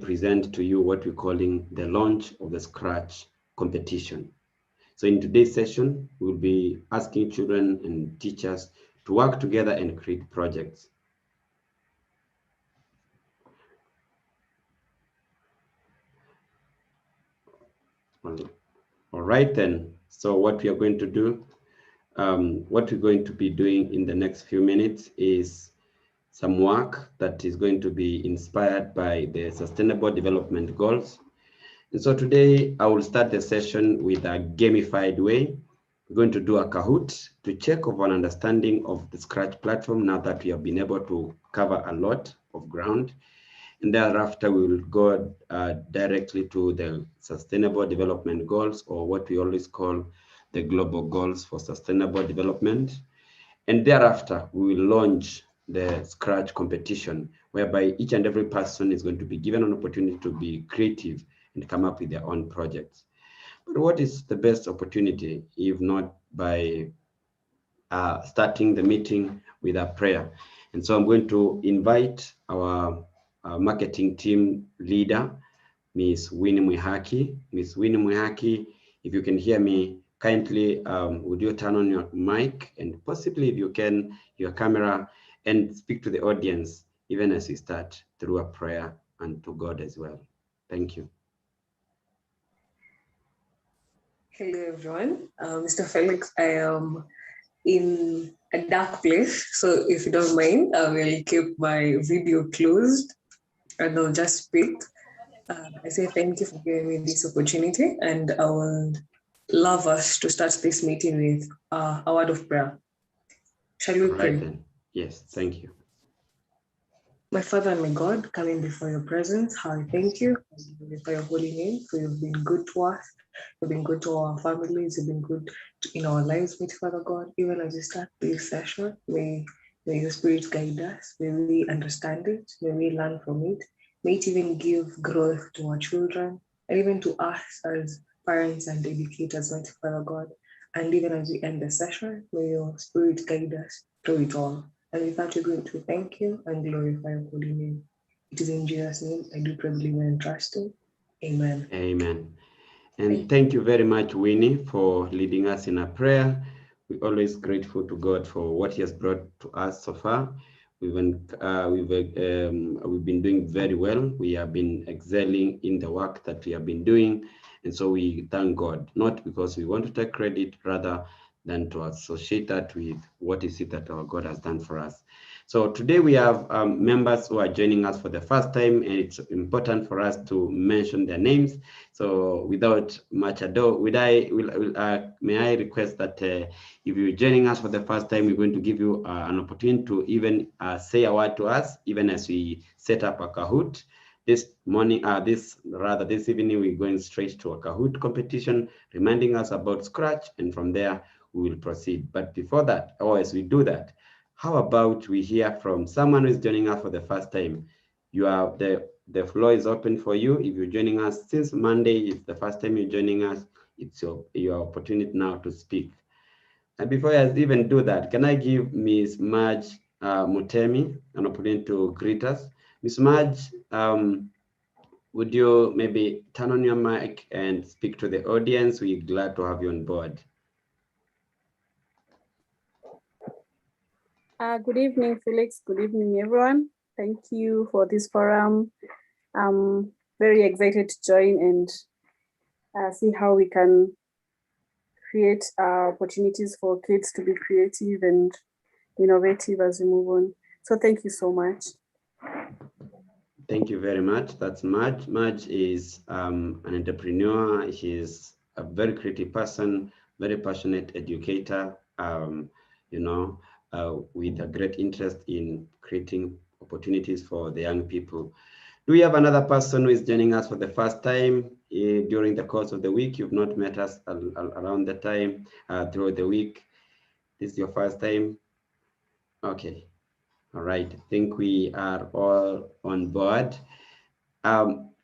present to you what we're calling the launch of the Scratch competition. So in today's session, we'll be asking children and teachers to work together and create projects. All right then, so what we are going to do, what we're going to be doing in the next few minutes is some work that is going to be inspired by the Sustainable Development Goals. And so today I will start the session with a gamified way. We're going to do a Kahoot to check of an understanding of the Scratch platform now that we have been able to cover a lot of ground. And thereafter, we will go directly to the Sustainable Development Goals, or what we always call the Global Goals for Sustainable Development. And thereafter, we will launch the Scratch competition, whereby each and every person is going to be given an opportunity to be creative and come up with their own projects. But what is the best opportunity if not by starting the meeting with a prayer? And so I'm going to invite our marketing team leader, Ms. Winnie Mwihaki. Ms. Winnie Mwihaki, if you can hear me, kindly would you turn on your mic and possibly if you can, your camera, and speak to the audience even as we start through a prayer and to God as well. Thank you. Hello everyone, Mr. Felix. I am in a dark place, so if you don't mind, I will keep my video closed and I'll just speak. I say thank you for giving me this opportunity, and I would love us to start this meeting with a word of prayer. Shall we pray? Right then. Yes, thank you. My Father and my God, coming before your presence, I thank you for your holy name, for you've been good to us, you've been good to our families, you've been good in our lives, with Father God. Even as we start this session, may your Spirit guide us, may we understand it, may we learn from it, may it even give growth to our children, and even to us as parents and educators, mighty Father God. And even as we end the session, may your Spirit guide us through it all. And with that, we're going to thank you and glorify your holy name. It is in Jesus' name I do pray, believe, and trust in. Amen. Amen. And thank you very much, Winnie, for leading us in a prayer. We're always grateful to God for what He has brought to us so far. We've been doing very well. We have been excelling in the work that we have been doing. And so we thank God, not because we want to take credit, rather than to associate that with what is it that our God has done for us. So today we have members who are joining us for the first time, and it's important for us to mention their names. So without much ado, may I request that if you're joining us for the first time, we're going to give you an opportunity to even say a word to us, even as we set up a Kahoot. This evening, we're going straight to a Kahoot competition, reminding us about Scratch, and from there, we will proceed. But before that, or as we do that, how about we hear from someone who is joining us for the first time? The floor is open for you. If you're joining us since Monday, it's the first time you're joining us, it's your opportunity now to speak. And before I even do that, can I give Ms. Marge Mutemi an opportunity to greet us? Ms. Marge, would you maybe turn on your mic and speak to the audience? We're glad to have you on board. Good evening, Felix. Good evening, everyone. Thank you for this forum. I'm very excited to join and see how we can create opportunities for kids to be creative and innovative as we move on. So thank you so much. Thank you very much. That's Marge. Marge is an entrepreneur. She's a very creative person, very passionate educator, with a great interest in creating opportunities for the young people. Do we have another person who is joining us for the first time during the course of the week? You've not met us around the time throughout the week. This is your first time? Okay. All right. I think we are all on board.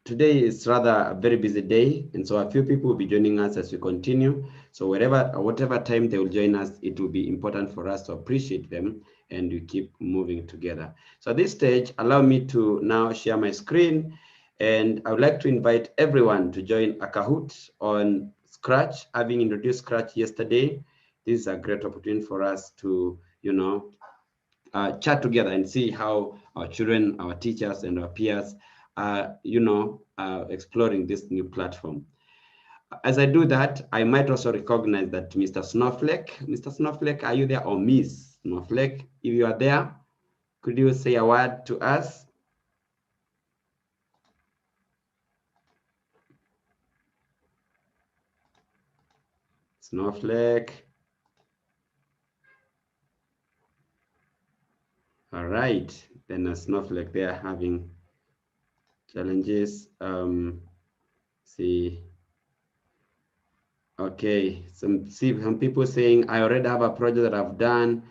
Today is rather a very busy day, and so a few people will be joining us as we continue. So whatever time they will join us, it will be important for us to appreciate them, and we keep moving together. So at this stage, allow me to now share my screen And I would like to invite everyone to join a Kahoot on Scratch. Having introduced Scratch yesterday, this is a great opportunity for us to, chat together and see how our children, our teachers, and our peers are, exploring this new platform. As I do that, I might also recognize that Mr. Snowflake, are you there? Or Miss Snowflake, if you are there, could you say a word to us? Snowflake. All right, then a Snowflake, they are having challenges. See. Okay, some people saying, I already have a project that I've done.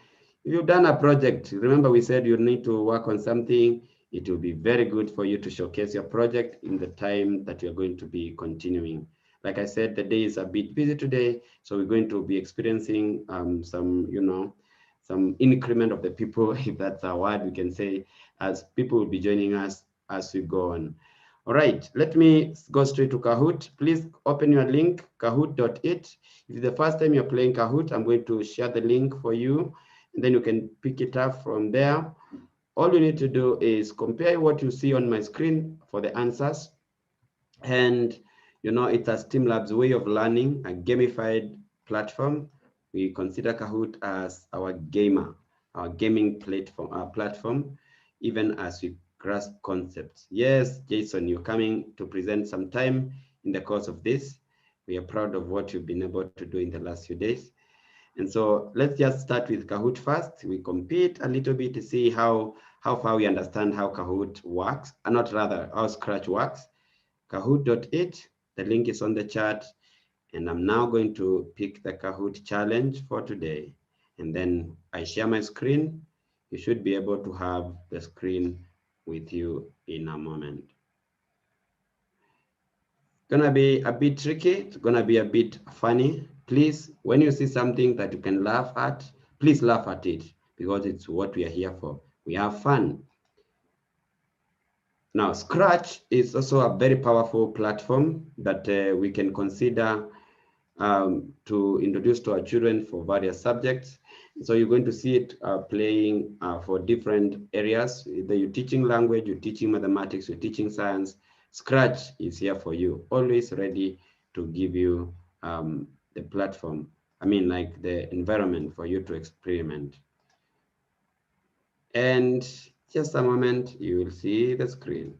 If you've done a project, remember we said you need to work on something. It will be very good for you to showcase your project in the time that you're going to be continuing. Like I said, the day is a bit busy today, so we're going to be experiencing some increment of the people, if that's a word we can say, as people will be joining us as we go on. All right, let me go straight to Kahoot. Please open your link, kahoot.it. If it's the first time you're playing Kahoot, I'm going to share the link for you, and then you can pick it up from there. All you need to do is compare what you see on my screen for the answers. And, it's a STEAMLabs way of learning, a gamified platform. We consider Kahoot as our gaming platform, even as we grasp concepts. Yes, Jason, you're coming to present some time in the course of this. We are proud of what you've been able to do in the last few days. And so let's just start with Kahoot first. We compete a little bit to see how far we understand how Kahoot works, and not rather how Scratch works. Kahoot.it, the link is on the chat. And I'm now going to pick the Kahoot challenge for today. And then I share my screen. You should be able to have the screen with you in a moment. Gonna be a bit tricky. It's gonna be a bit funny. Please, when you see something that you can laugh at, please laugh at it, because it's what we are here for. We have fun. Now, Scratch is also a very powerful platform that we can consider to introduce to our children for various subjects. So you're going to see it playing for different areas. Either you're teaching language, you're teaching mathematics, you're teaching science, Scratch is here for you, always ready to give you the platform, like the environment for you to experiment. And just a moment, you will see the screen.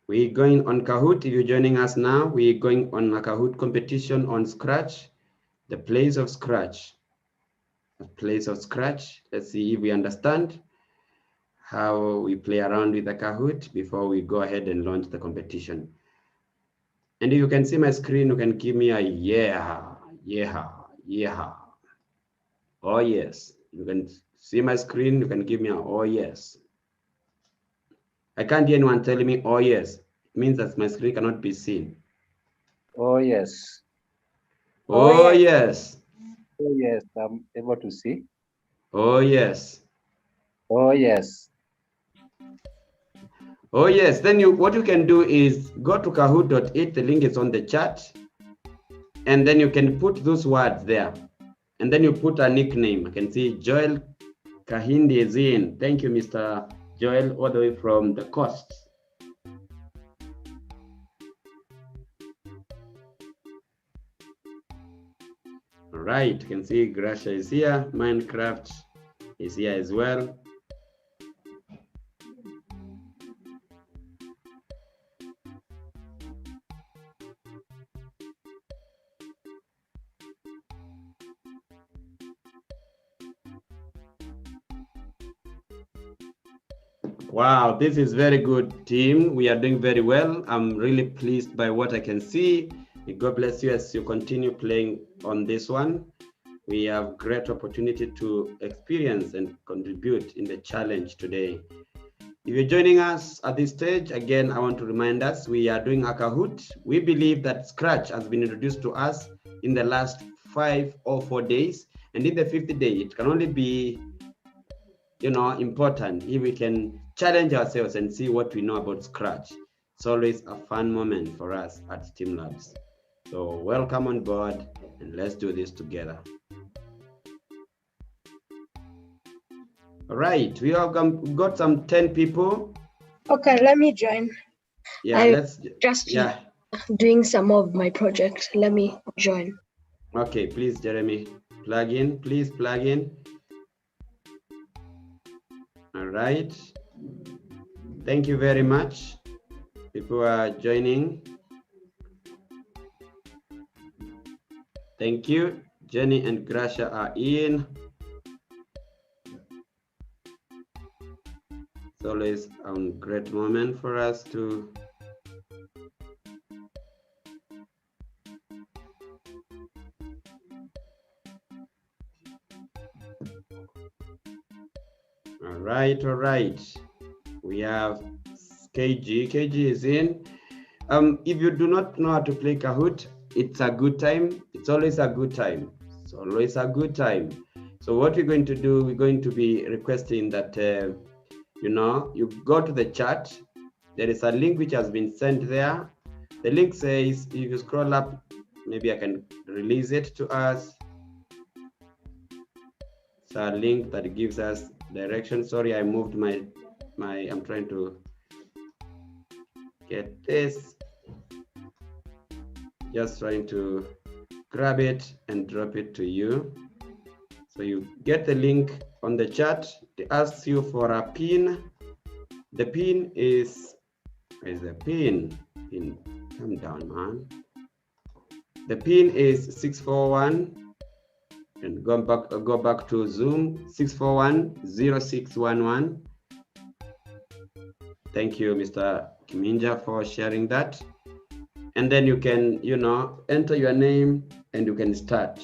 We're going on Kahoot. If you're joining us now, we're going on a Kahoot competition on Scratch, the place of Scratch. The place of Scratch. Let's see if we understand how we play around with the Kahoot before we go ahead and launch the competition. And if you can see my screen, you can give me a yeah. Oh yes. You can see my screen, you can give me a oh yes. I can't hear anyone telling me oh yes. It means that my screen cannot be seen. Oh, yes. Oh, yes. Oh, yes, I'm able to see. Oh, yes. Oh, yes. Oh, yes. Then what you can do is go to kahoot.it. The link is on the chat. And then you can put those words there. And then you put a nickname. I can see Joel Kahindi is in. Thank you, Mr. Joel, all the way from the coast. All right, you can see Gracia is here. Minecraft is here as well. Wow, this is very good, team. We are doing very well. I'm really pleased by what I can see. May God bless you as you continue playing on this one. We have great opportunity to experience and contribute in the challenge today. If you're joining us at this stage, again, I want to remind us we are doing a Kahoot. We believe that Scratch has been introduced to us in the last 5 or 4 days. And in the 5th day, it can only be important if we can challenge ourselves and see what we know about Scratch. It's always a fun moment for us at STEAMLabs. So welcome on board and let's do this together. All right, we have got some 10 people. Okay, let me join. Yeah, let's just doing some of my projects. Let me join. Okay, please, Jeremy, plug in. Please plug in. All right. Thank you very much. People are joining. Thank you. Jenny and Gracia are in. It's always a great moment for us to all right. We have KG. KG is in. If you do not know how to play Kahoot, it's a good time. It's always a good time. It's always a good time. So what we're going to do, we're going to be requesting that you go to the chat. There is a link which has been sent there. The link says, if you scroll up, maybe I can release it to us. It's a link that gives us direction. Sorry, I moved I'm trying to get this. Just trying to grab it and drop it to you. So you get the link on the chat. It asks you for a pin. The pin is, where's the pin? Pin, come down, man. The pin is 641. And go back to Zoom, 641-0611. Thank you, Mr. Kiminja, for sharing that. And then you can, enter your name and you can start.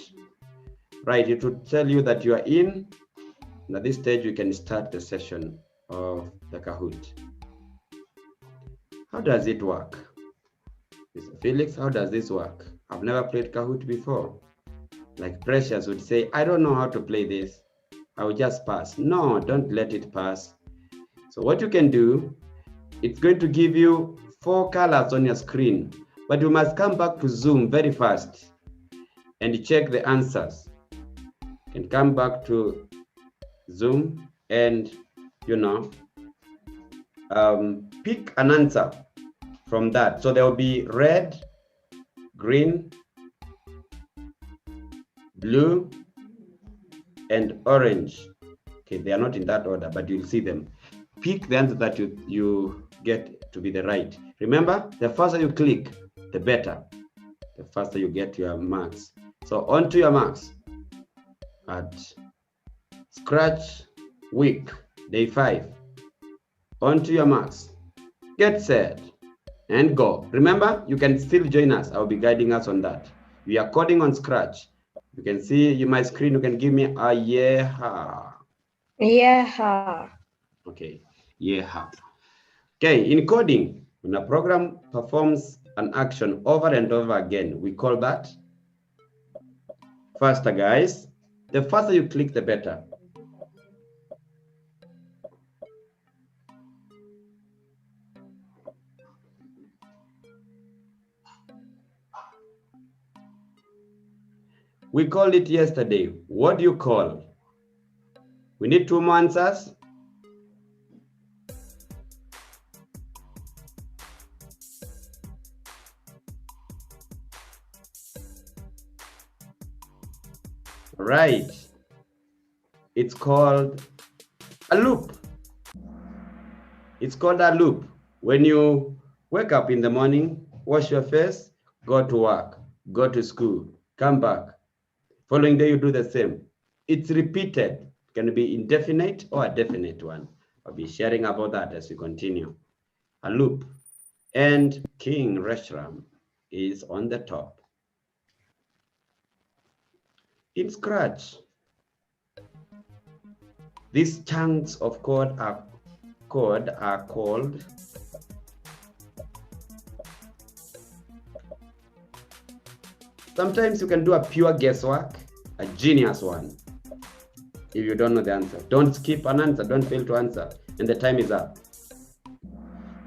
Right, it will tell you that you are in. And at this stage, you can start the session of the Kahoot. How does it work? Mr. Felix, how does this work? I've never played Kahoot before. Like Precious would say, I don't know how to play this. I will just pass. No, don't let it pass. So what you can do, it's going to give you 4 colors on your screen, but you must come back to Zoom very fast and check the answers. You can come back to Zoom and, pick an answer from that. So there will be red, green, blue, and orange. Okay, they are not in that order, but you'll see them. Pick the answer that you get to be the right. Remember, the faster you click, the better. The faster you get your marks. So on to your marks. At Scratch week, day 5. On to your marks. Get set and go. Remember, you can still join us. I'll be guiding us on that. We are coding on Scratch. You can see my screen. You can give me a yeah. Yeah. Okay, yeah. Okay, in coding, when a program performs an action over and over again, we call that faster, guys. The faster you click, the better. We called it yesterday. What do you call? We need 2 more answers. Right. It's called a loop. It's called a loop. When you wake up in the morning, wash your face, go to work, go to school, come back. Following day, you do the same. It's repeated. It can be indefinite or a definite one. I'll be sharing about that as we continue. A loop. And King Reshram is on the top. In Scratch, these chunks of code are called sometimes you can do a pure guesswork, a genius one. if you don't know the answer. Don't skip an answer, don't fail to answer, and the time is up.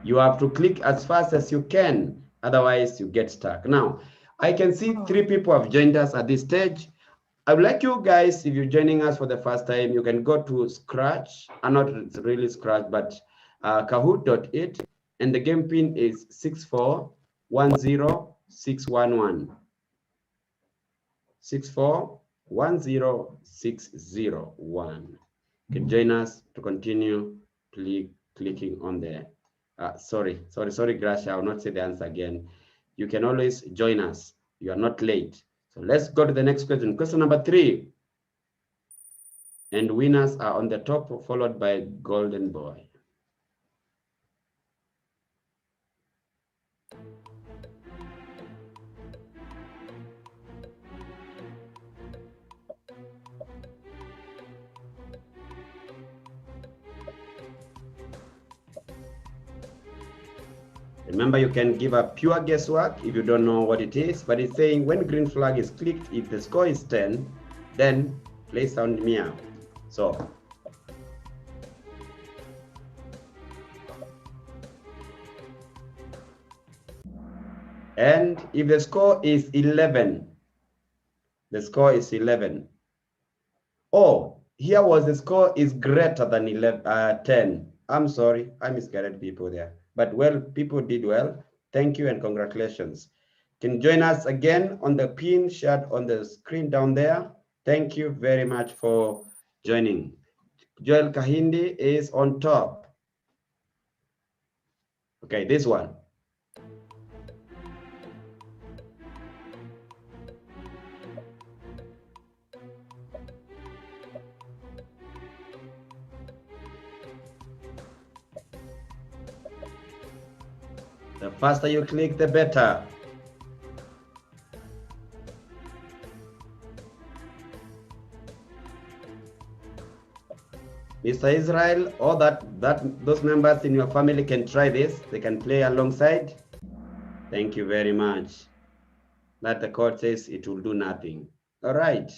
You have to click as fast as you can, otherwise you get stuck. Now, I can see 3 people have joined us at this stage. I would like you guys, if you're joining us for the first time, you can go to Scratch, not really Scratch, but Kahoot.it, and the game pin is 6410611. 6410601. You can join us to continue clicking on the sorry, Gracia, I will not say the answer again. You can always join us. You are not late. So let's go to the next question. Question number 3. And winners are on the top, followed by Golden Boy. Remember, you can give a pure guesswork if you don't know what it is, but it's saying when green flag is clicked, if the score is 10, then play sound meow. So, and if the score is 11, the score is 11. Oh, here was the score is greater than 10. I'm sorry, I misguided people there. But well, people did well. Thank you and congratulations. Can join us again on the pin shared on the screen down there. Thank you very much for joining. Joel Kahindi is on top. Okay, this one. The faster you click, the better. Mr. Israel, or those members in your family can try this. They can play alongside. Thank you very much. But the code says it will do nothing. All right.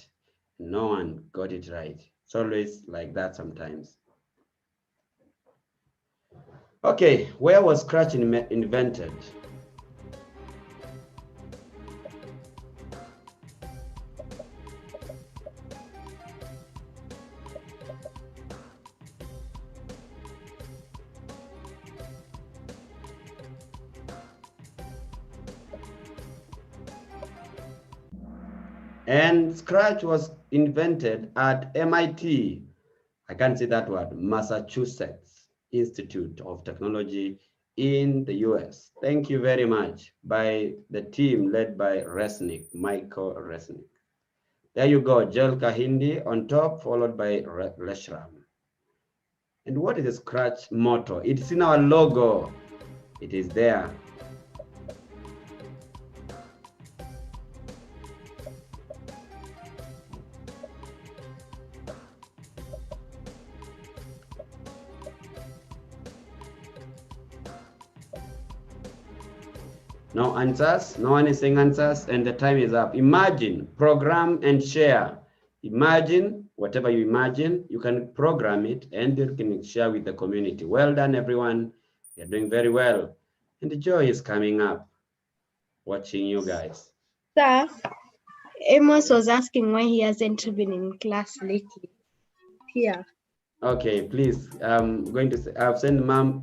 No one got it right. It's always like that sometimes. Okay, where was Scratch invented? And Scratch was invented at MIT. I can't say that word, Massachusetts Institute of Technology in the US. Thank you very much, by the team led by Michael Resnick. There you go, Joel Kahindi on top, followed by Leshram. And what is the Scratch motto? It's in our logo. It is there. No answers, no one is saying answers, and the time is up. Imagine, program, and share. Imagine, whatever you imagine, you can program it and you can share with the community. Well done, everyone. You're doing very well. And the joy is coming up, watching you guys. Sir, Amos was asking why he hasn't been in class lately. Here. Okay, please, I'm going to say, I've sent Mom.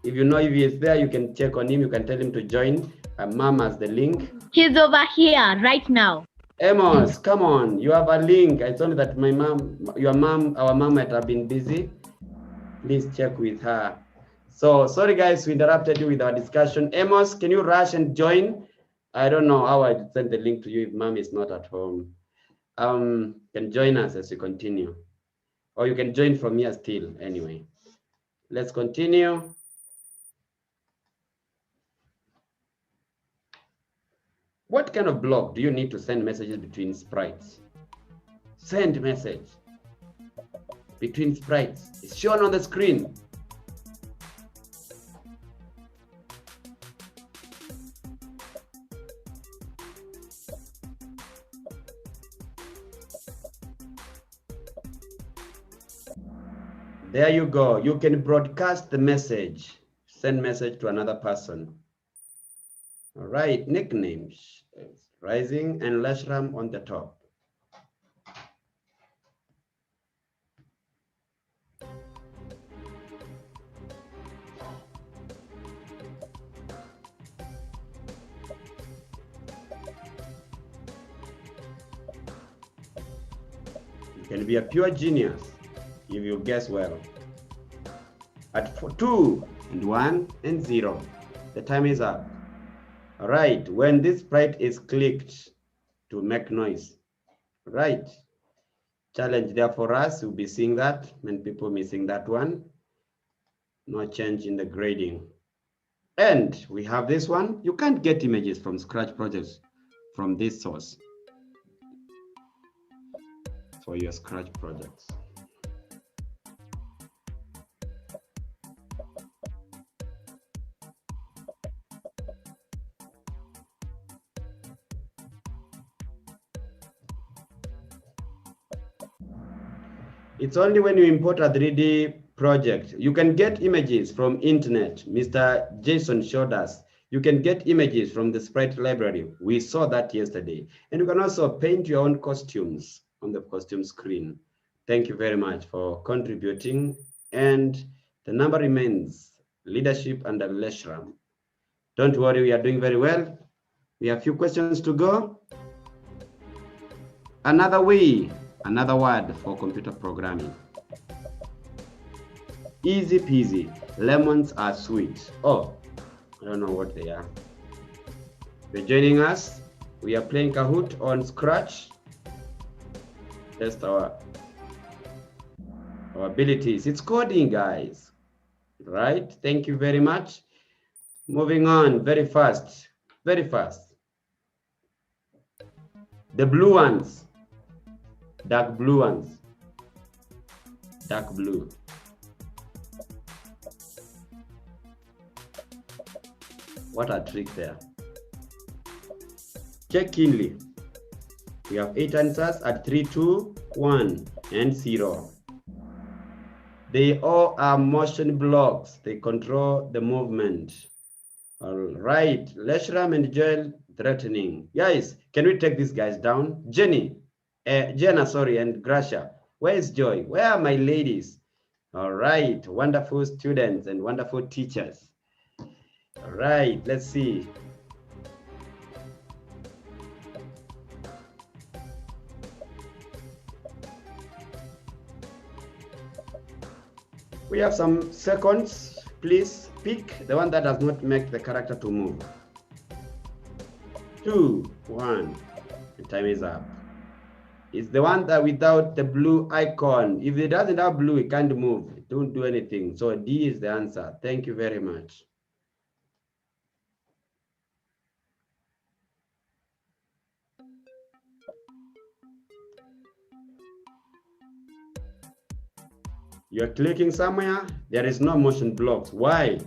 If you know if he is there, you can check on him. You can tell him to join. Mom has the link. He's over here right now. Amos, come on. You have a link. It's only that my mom, our mom might have been busy. Please check with her. So sorry guys, we interrupted you with our discussion. Amos, can you rush and join? I don't know how I send the link to you if mom is not at home. Can join us as we continue. Or you can join from here still anyway. Let's continue. What kind of block do you need to send messages between sprites? Send message between sprites. It's shown on the screen. There you go. You can broadcast the message, send message to another person. All right, nicknames. Rising and Leshram on the top. You can be a pure genius if you guess well. At 2 and 1 and 0, the time is up. All right, when this sprite is clicked to make noise, right? Challenge there for us, we'll be seeing that. Many people missing that one. No change in the grading. And we have this one. You can't get images from Scratch projects from this source for your Scratch projects. It's only when you import a 3D project. You can get images from internet. Mr. Jason showed us. You can get images from the sprite library. We saw that yesterday. And you can also paint your own costumes on the costume screen. Thank you very much for contributing. And the number remains leadership under Leshram. Don't worry, we are doing very well. We have a few questions to go. Another word for computer programming. Easy peasy. Lemons are sweet. Oh, I don't know what they are. If you're joining us, we are playing Kahoot on Scratch. Test our abilities. It's coding, guys. Right? Thank you very much. Moving on very fast. Very fast. The blue ones. Dark blue ones. Dark blue. What a trick there. Check keenly. We have 8 answers at 3, 2, 1, and 0. They all are motion blocks. They control the movement. All right. Leshram and Joel threatening. Guys, can we take these guys down? Jenna, sorry, and Gracia. Where is Joy? Where are my ladies? All right. Wonderful students and wonderful teachers. All right, let's see. We have some seconds. Please pick the one that does not make the character to move. 2, 1. The time is up. It's the one that without the blue icon. If it doesn't have blue, it can't move. Don't do anything. So D is the answer. Thank you very much. You're clicking somewhere, there is no motion blocks. Why?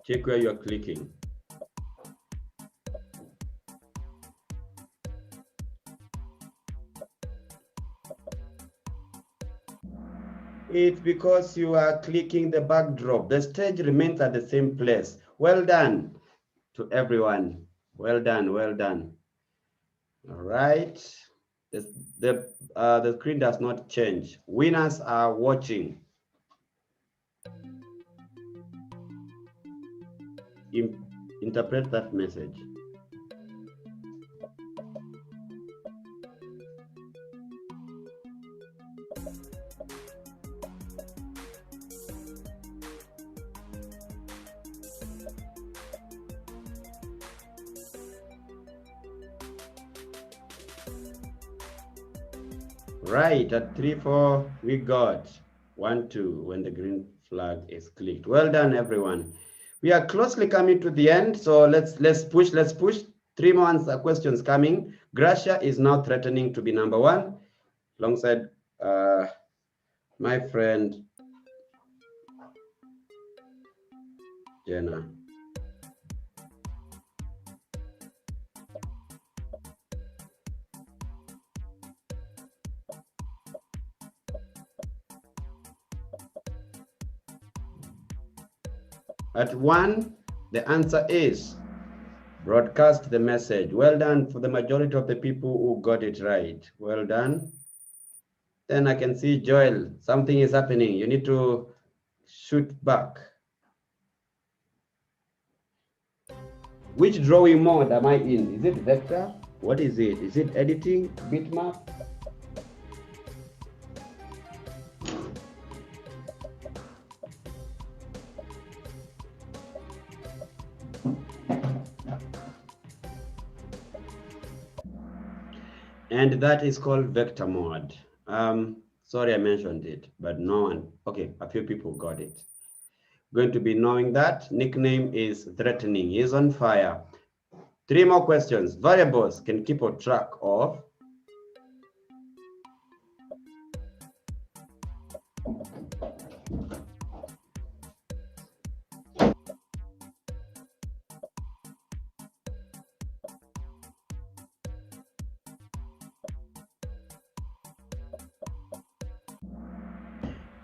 Check where you're clicking. It's because you are clicking the backdrop. The stage remains at the same place. Well done to everyone. Well done, well done. All right. The screen does not change. Winners are watching. Interpret that message. Right, at 3, 4, we got 1, 2 when the green flag is clicked. Well done, everyone. We are closely coming to the end, so let's push. 3 more questions coming. Gracia is now threatening to be number 1, alongside my friend Jenna. At 1, the answer is broadcast the message. Well done for the majority of the people who got it right. Well done. Then I can see Joel, something is happening. You need to shoot back. Which drawing mode am I in? Is it vector? What is it? Is it editing, bitmap? And that is called vector mode. Sorry I mentioned it, but no one, okay, a few people got it. Going to be knowing that. Nickname is threatening, he's on fire. 3 more questions. Variables can keep a track of.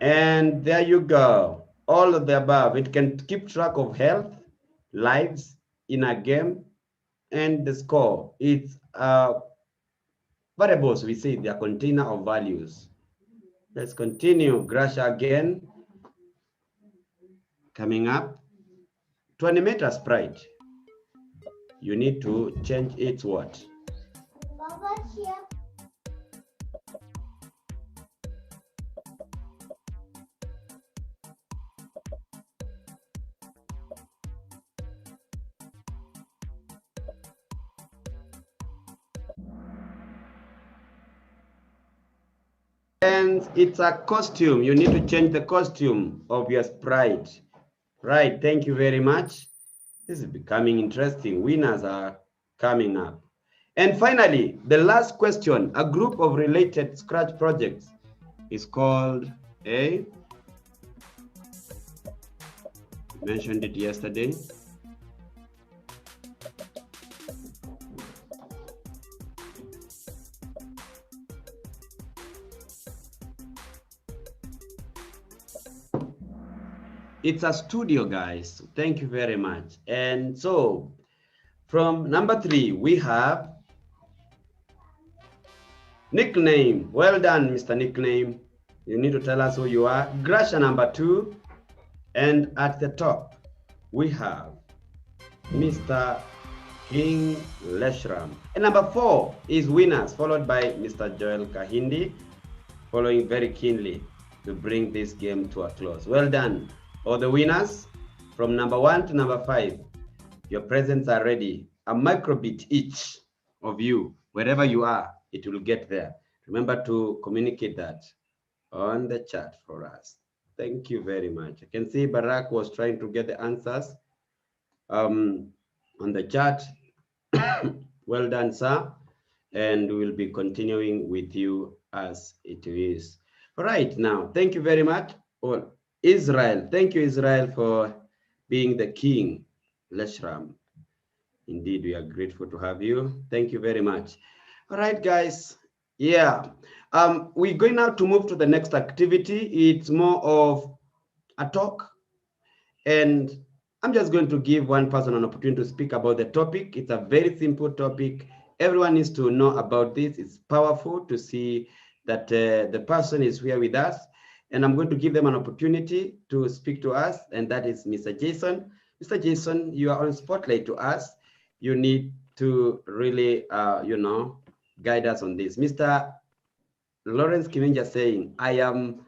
And there you go. All of the above. It can keep track of health, lives in a game, and the score. It's variables, we say they're container of values. Let's continue. Gracia again. Coming up. To animate a sprite, you need to change its what? And it's a costume. You need to change the costume of your sprite. Right, thank you very much. This is becoming interesting. Winners are coming up. And finally, the last question, a group of related Scratch projects is called a, mentioned it yesterday. It's a studio, guys. Thank you very much. And so from number 3, we have nickname. Well done, Mr. Nickname. You need to tell us who you are. Gracia number 2. And at the top, we have Mr. King Leshram. And number 4 is winners, followed by Mr. Joel Kahindi, following very keenly to bring this game to a close. Well done. All the winners from number 1 to number 5, your presents are ready. A microbit each of you, wherever you are, it will get there. Remember to communicate that on the chat for us. Thank you very much. I can see Barack was trying to get the answers on the chat. Well done, sir. And we will be continuing with you as it is. All right, now, thank you very much. All. Israel, thank you, Israel, for being the king, Leshram. Indeed, we are grateful to have you. Thank you very much. All right, guys. Yeah, we're going now to move to the next activity. It's more of a talk. And I'm just going to give one person an opportunity to speak about the topic. It's a very simple topic. Everyone needs to know about this. It's powerful to see that the person is here with us. And I'm going to give them an opportunity to speak to us, and that is Mr. Jason. Mr. Jason, you are on spotlight to us. You need to really, guide us on this. Mr. Lawrence Kiminja saying, I am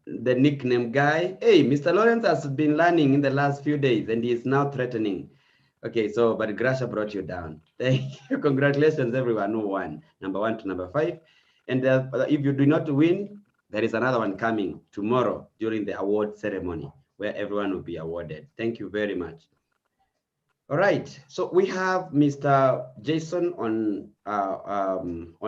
the nickname guy. Hey, Mr. Lawrence has been learning in the last few days, and he is now threatening. Okay, so, but Gracia brought you down. Thank you. Congratulations, everyone who won, number 1 to number 5. And if you do not win, there is another one coming tomorrow during the award ceremony where everyone will be awarded. Thank you very much. All right, so we have Mr. Jason on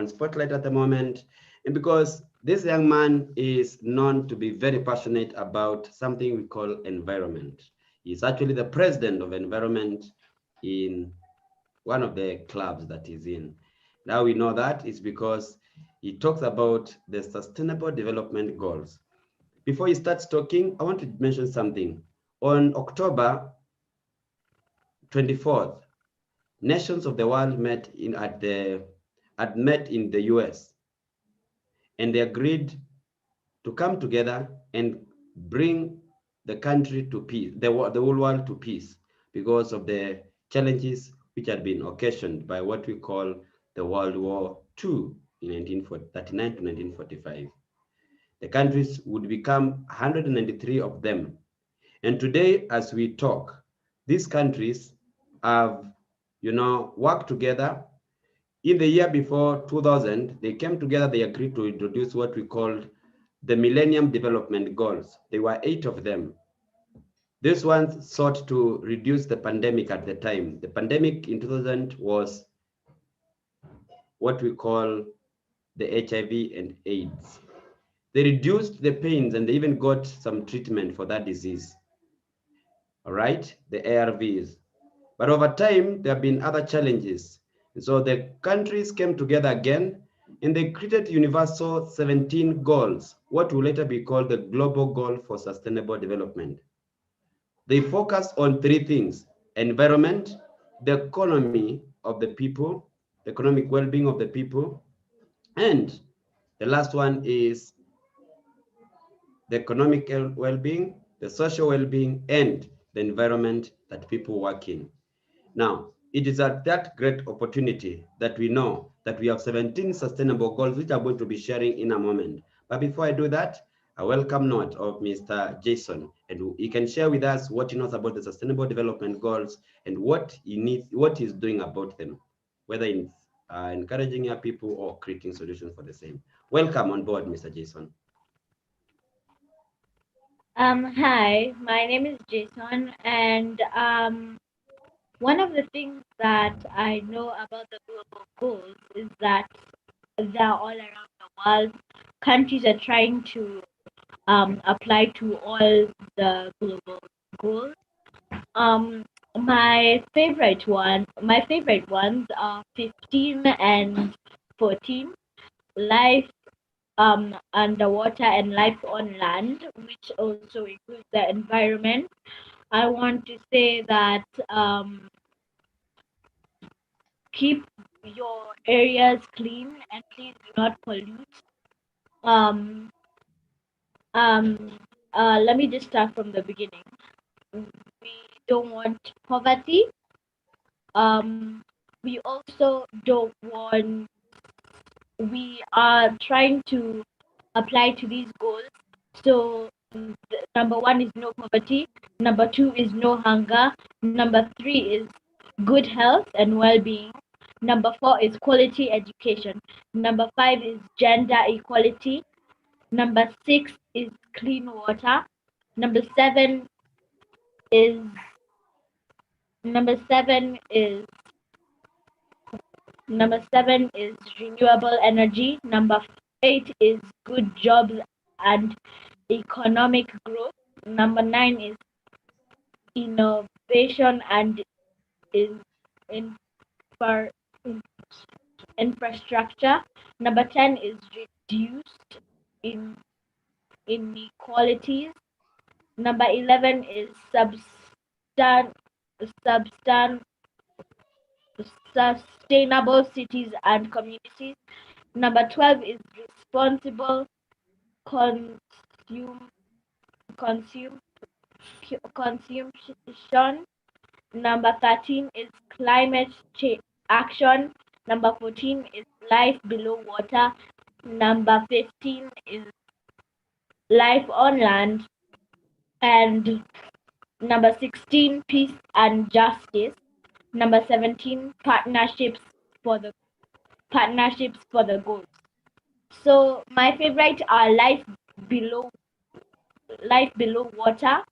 Spotlight at the moment. And because this young man is known to be very passionate about something we call environment. He's actually the president of environment in one of the clubs that he's in. Now we know that is because he talks about the Sustainable Development Goals. Before he starts talking, I want to mention something. On October 24th, nations of the world met in the US, and they agreed to come together and bring the country to peace, the whole world to peace, because of the challenges which had been occasioned by what we call the World War II in 1939 to 1945. The countries would become 193 of them. And today, as we talk, these countries have, worked together. In the year before 2000, they came together, they agreed to introduce what we called the Millennium Development Goals. There were 8 of them. These ones sought to reduce the pandemic at the time. The pandemic in 2000 was what we call the HIV and AIDS. They reduced the pains and they even got some treatment for that disease. All right, the ARVs. But over time, there have been other challenges. And so the countries came together again and they created universal 17 goals, what will later be called the Global Goal for Sustainable Development. They focus on 3 things: environment, the economy of the people, the economic well-being of the people, and the last one is the economic well-being, the social well-being, and the environment that people work in. Now, it is at that great opportunity that we know that we have 17 sustainable goals, which I'm going to be sharing in a moment. But before I do that, a welcome note of Mr. Jason, and he can share with us what he knows about the Sustainable Development Goals and what he's doing about them, whether in encouraging young people or creating solutions for the same. Welcome on board, Mr. Jason. Hi, my name is Jason, and one of the things that I know about the global goals is that they're all around the world. Countries are trying to apply to all the global goals. My favorite ones are 15 and 14, life underwater and life on land, which also includes the environment. I want to say that keep your areas clean and please do not pollute. Let me just start from the beginning. We don't want poverty. We also don't want. We are trying to apply to these goals. So number 1 is no poverty. Number 2 is no hunger. Number 3 is good health and well-being. Number 4 is quality education. Number 5 is gender equality. Number 6 is clean water. Number 7 is renewable energy. Number 8 is good jobs and economic growth. Number 9 is innovation and infrastructure. Number 10 is reduced inequalities. Number 11 is sustainable cities and communities. Number 12 is responsible consumption. Number 13 is climate change action. Number 14 is life below water. Number 15 is life on land. And number 16, peace and justice. Number 17, partnerships for the goals. So my favorite are life below water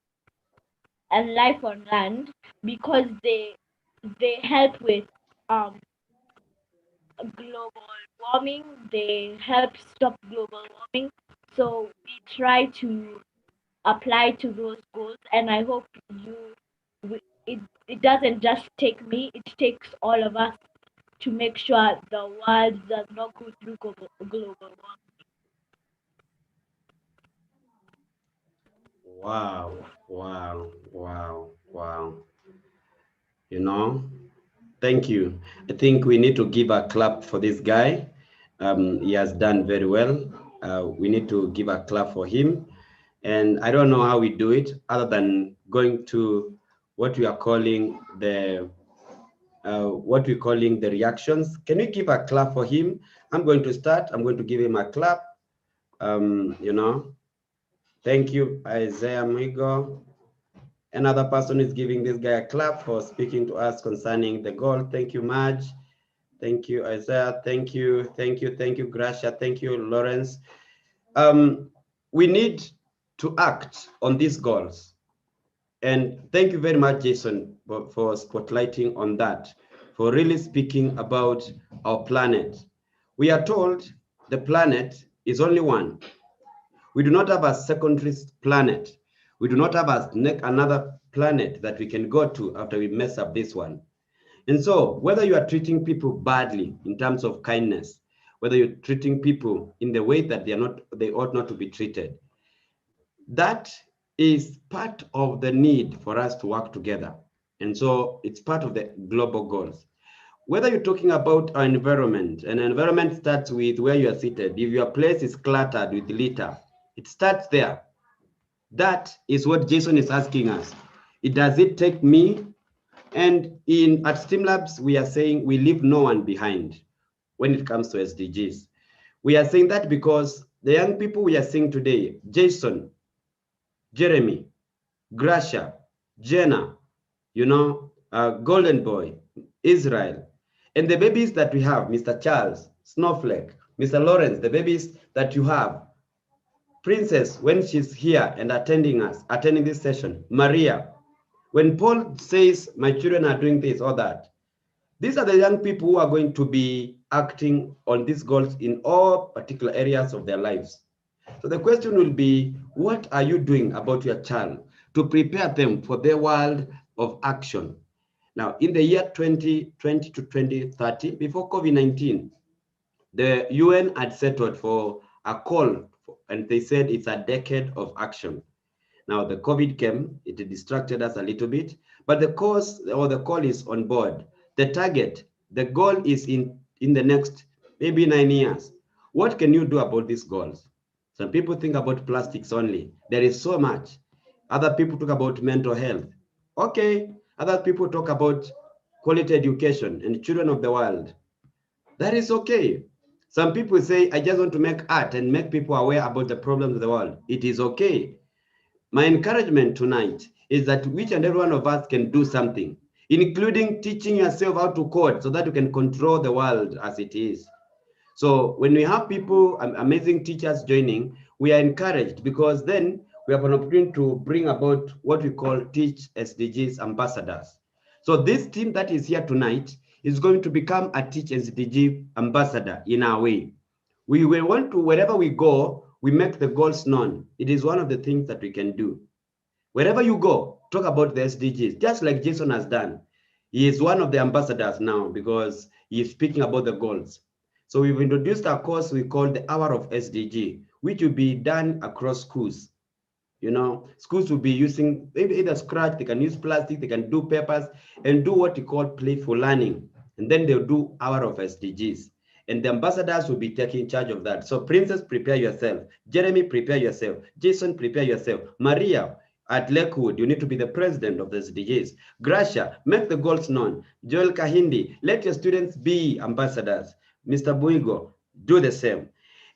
and life on land, because they help with global warming. They help stop global warming. So we try to apply to those goals, and I hope it doesn't just take me, it takes all of us to make sure the world does not go through global warming. Wow, wow, wow, wow. You know, thank you. I think we need to give a clap for this guy. He has done very well. We need to give a clap for him. And I don't know how we do it other than going to what we are calling the reactions. Can we give a clap for him? I'm going to start. I'm going to give him a clap. You know, thank you, Isaiah Migo. Another person is giving this guy a clap for speaking to us concerning the goal. Thank you, Madge. Thank you, Isaiah. Thank you, Gracia. Thank you, Lawrence. We need to act on these goals. And thank you very much, Jason, for spotlighting on that, for really speaking about our planet. We are told the planet is only one. We do not have a secondary planet. We do not have another planet that we can go to after we mess up this one. And so whether you are treating people badly in terms of kindness, whether you're treating people in the way that they ought not to be treated, that is part of the need for us to work together. And so it's part of the global goals. Whether you're talking about our environment, an environment starts with where you are seated. If your place is cluttered with litter, it starts there. That is what Jason is asking us. Does it take me? And at STEAMLabs, we are saying we leave no one behind when it comes to SDGs. We are saying that because the young people we are seeing today, Jason, Jeremy, Gracia, Jenna, Golden Boy, Israel, and the babies that we have, Mr. Charles, Snowflake, Mr. Lawrence, the babies that you have, Princess, when she's here and attending this session, Maria, when Paul says, my children are doing this or that, these are the young people who are going to be acting on these goals in all particular areas of their lives. So the question will be, what are you doing about your child to prepare them for their world of action? Now, in the year 2020 to 2030, before COVID-19, the UN had settled for a call, and they said it's a decade of action. Now, the COVID came, it distracted us a little bit, but the call is on board. The target, the goal is in the next maybe 9 years. What can you do about these goals? Some people think about plastics only. There is so much. Other people talk about mental health. Okay. Other people talk about quality education and children of the world. That is okay. Some people say, I just want to make art and make people aware about the problems of the world. It is okay. My encouragement tonight is that each and every one of us can do something, including teaching yourself how to code so that you can control the world as it is. So when we have people, amazing teachers joining, we are encouraged because then we have an opportunity to bring about what we call Teach SDGs ambassadors. So this team that is here tonight is going to become a Teach SDG ambassador in our way. We will want to, wherever we go, we make the goals known. It is one of the things that we can do. Wherever you go, talk about the SDGs, just like Jason has done. He is one of the ambassadors now because he is speaking about the goals. So we've introduced a course we call the Hour of SDG, which will be done across schools. Schools will be using maybe either Scratch, they can use plastic, they can do papers, and do what we call playful learning. And then they'll do Hour of SDGs. And the ambassadors will be taking charge of that. So Princess, prepare yourself. Jeremy, prepare yourself. Jason, prepare yourself. Maria, at Lakewood, you need to be the president of the SDGs. Gracia, make the goals known. Joel Kahindi, let your students be ambassadors. Mr. Buigo, do the same.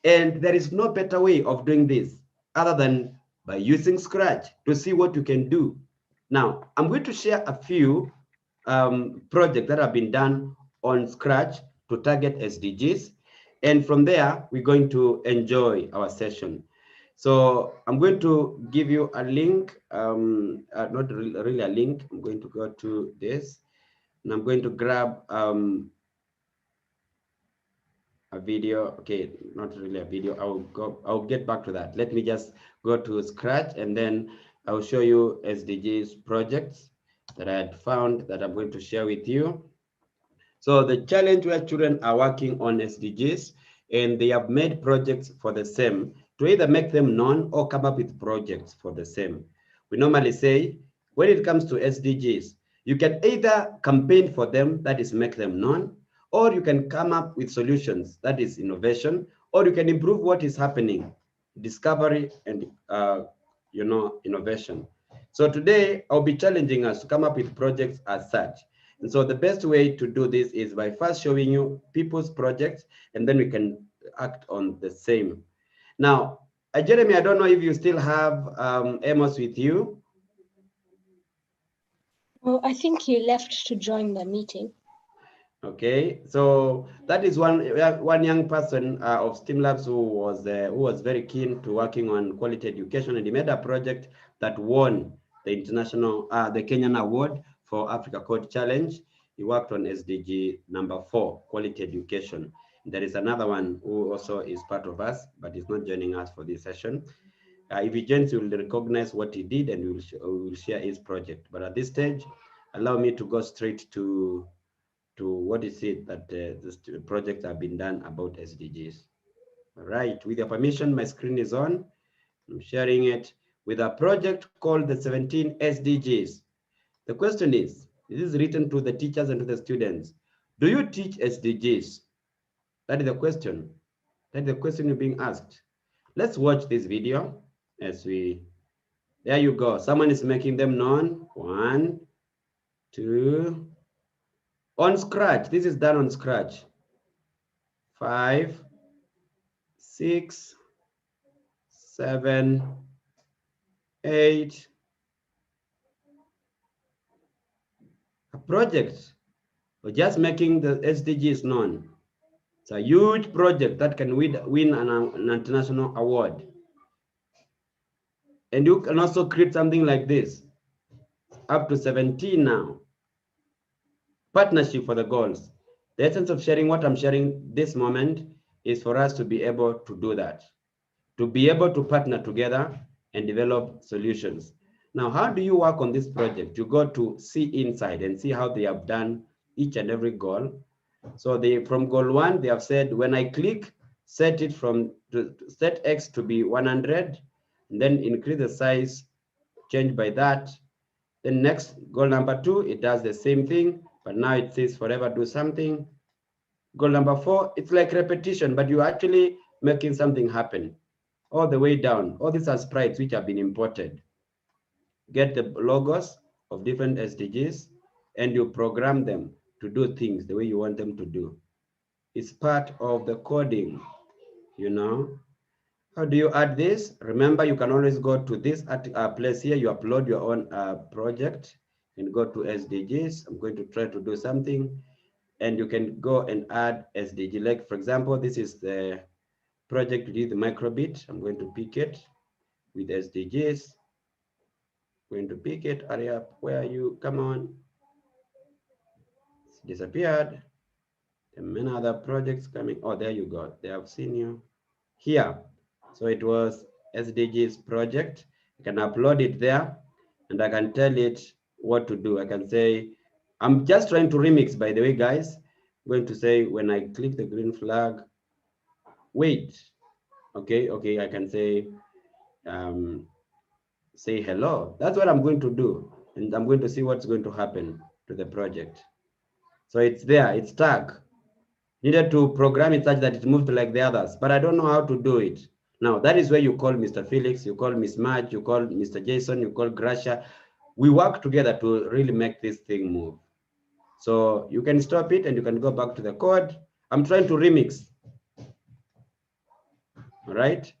And there is no better way of doing this other than by using Scratch to see what you can do. Now, I'm going to share a few projects that have been done on Scratch to target SDGs. And from there, we're going to enjoy our session. So I'm going to give you a link, not really a link. I'm going to go to this, and I'm going to grab a video. Okay, not really a video. I'll get back to that. Let me just go to Scratch, and then I'll show you SDGs projects that I had found that I'm going to share with you. So the challenge where children are working on SDGs, and they have made projects for the same to either make them known or come up with projects for the same. We normally say, when it comes to SDGs, you can either campaign for them, that is make them known, or you can come up with solutions, that is innovation, or you can improve what is happening, discovery and innovation. So today I'll be challenging us to come up with projects as such. And so the best way to do this is by first showing you people's projects, and then we can act on the same. Now, Jeremy, I don't know if you still have Amos with you. Well, I think he left to join the meeting. Okay, so that is one young person of STEAMLabs who was very keen to working on quality education, and he made a project that won the the Kenyan Award for Africa Code Challenge. He worked on SDG number 4, quality education. There is another one who also is part of us, but he's not joining us for this session. If he joins, you will recognize what he did, and we will share his project. But at this stage, allow me to go straight to what is it that the projects have been done about SDGs. All right, with your permission, my screen is on. I'm sharing it with a project called the 17 SDGs. The question is, this is written to the teachers and to the students. Do you teach SDGs? That is the question. That is the question you're being asked. Let's watch this video there you go. Someone is making them known. 1, 2, on Scratch. This is done on Scratch. 5, 6, 7, 8. A project for just making the SDGs known. It's a huge project that can win an international award. And you can also create something like this. Up to 17 now. Partnership for the goals. The essence of sharing what I'm sharing this moment is for us to be able to do that. To be able to partner together and develop solutions. Now, how do you work on this project? You go to see inside and see how they have done each and every goal. So from goal 1, they have said, when I click, set X to be 100, and then increase the size, change by that. Then next, goal number 2, it does the same thing, but now it says forever do something. Goal number 4, it's like repetition, but you're actually making something happen. All the way down. All these are sprites which have been imported. Get the logos of different SDGs, and you program them to do things the way you want them to do. It's part of the coding, How do you add this? Remember, you can always go to this place here. You upload your own project and go to SDGs. I'm going to try to do something, and you can go and add SDG. Like, for example, this is the project with the microbit. I'm going to pick it with SDGs. Going to pick it. Hurry up. Where are you? Come on. It's disappeared. And many other projects coming. Oh, there you go. They have seen you here. So it was SDGs project. I can upload it there, and I can tell it what to do. I can say, I'm just trying to remix, by the way, guys. I'm going to say, when I click the green flag, wait. Okay, I can say, say hello. That's what I'm going to do. And I'm going to see what's going to happen to the project. So it's there, it's tagged. Needed to program it such that it moved like the others, but I don't know how to do it. Now, that is where you call Mr. Felix, you call Miss Marge, you call Mr. Jason, you call Gracia. We work together to really make this thing move. So you can stop it and you can go back to the code. I'm trying to remix. All right.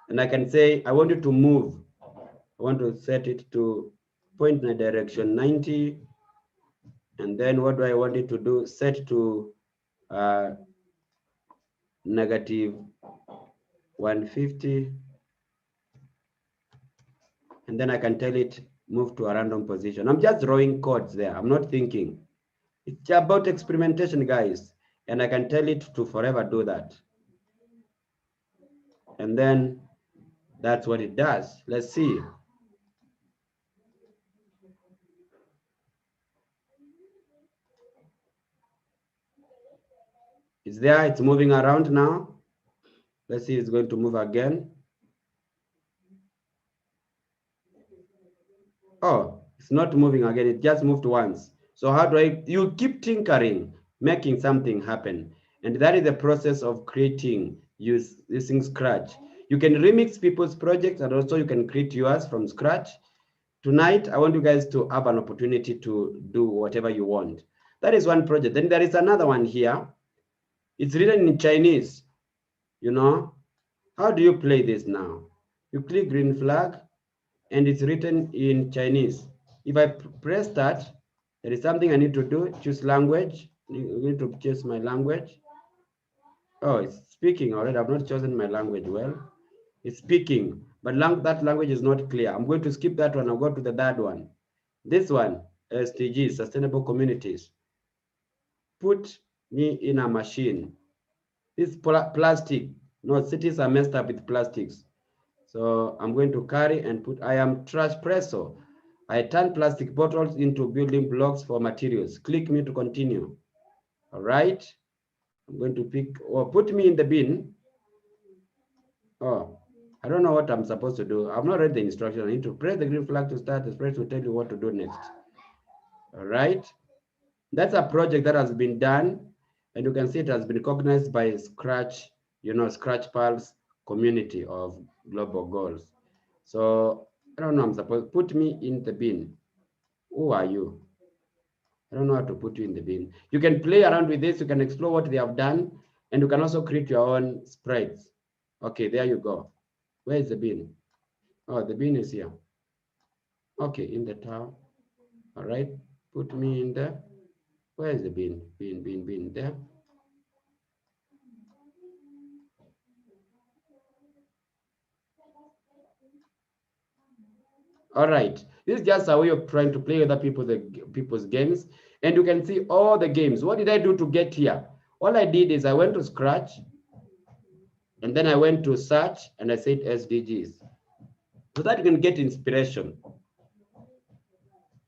And I can say, I want you to move. I want to set it to point in a direction 90. And then what do I want it to do? Set to negative 150. And then I can tell it move to a random position. I'm just drawing codes there. I'm not thinking. It's about experimentation, guys. And I can tell it to forever do that. And then that's what it does. Let's see. It's there, it's moving around now. Let's see, it's going to move again. Oh, it's not moving again. It just moved once. So how do you keep tinkering, making something happen. And that is the process of creating using Scratch. You can remix people's projects and also you can create yours from scratch. Tonight, I want you guys to have an opportunity to do whatever you want. That is one project. Then there is another one here. It's written in Chinese. You know, how do you play this now? You click green flag and it's written in Chinese. If I press that, there is something I need to do. Choose language. You need to choose my language. Oh, it's speaking already. I've not chosen my language well. It's speaking, but that language is not clear. I'm going to skip that one. I'll go to the third one. This one, SDGs, Sustainable Communities. Put me in a machine. This plastic. No, cities are messed up with plastics. So I'm going to carry and put, I am trash presso. I turn plastic bottles into building blocks for materials. Click me to continue. All right. I'm going to pick or put me in the bin. Oh, I don't know what I'm supposed to do. I've not read the instruction. I need to press the green flag to start. The spread will tell you what to do next. All right. That's a project that has been done. And you can see it has been recognized by Scratch, Scratch Pulse community of global goals. So I don't know, I'm supposed to put me in the bin. Who are you? I don't know how to put you in the bin. You can play around with this. You can explore what they have done. And you can also create your own sprites. Okay, there you go. Where is the bin? Oh, the bin is here. Okay, in the tower. All right, put me in there. Where is the bin? Bin, there. All right, this is just a way of trying to play other people's games. And you can see all the games. What did I do to get here? All I did is I went to Scratch, and then I went to search, and I said SDGs, so that you can get inspiration.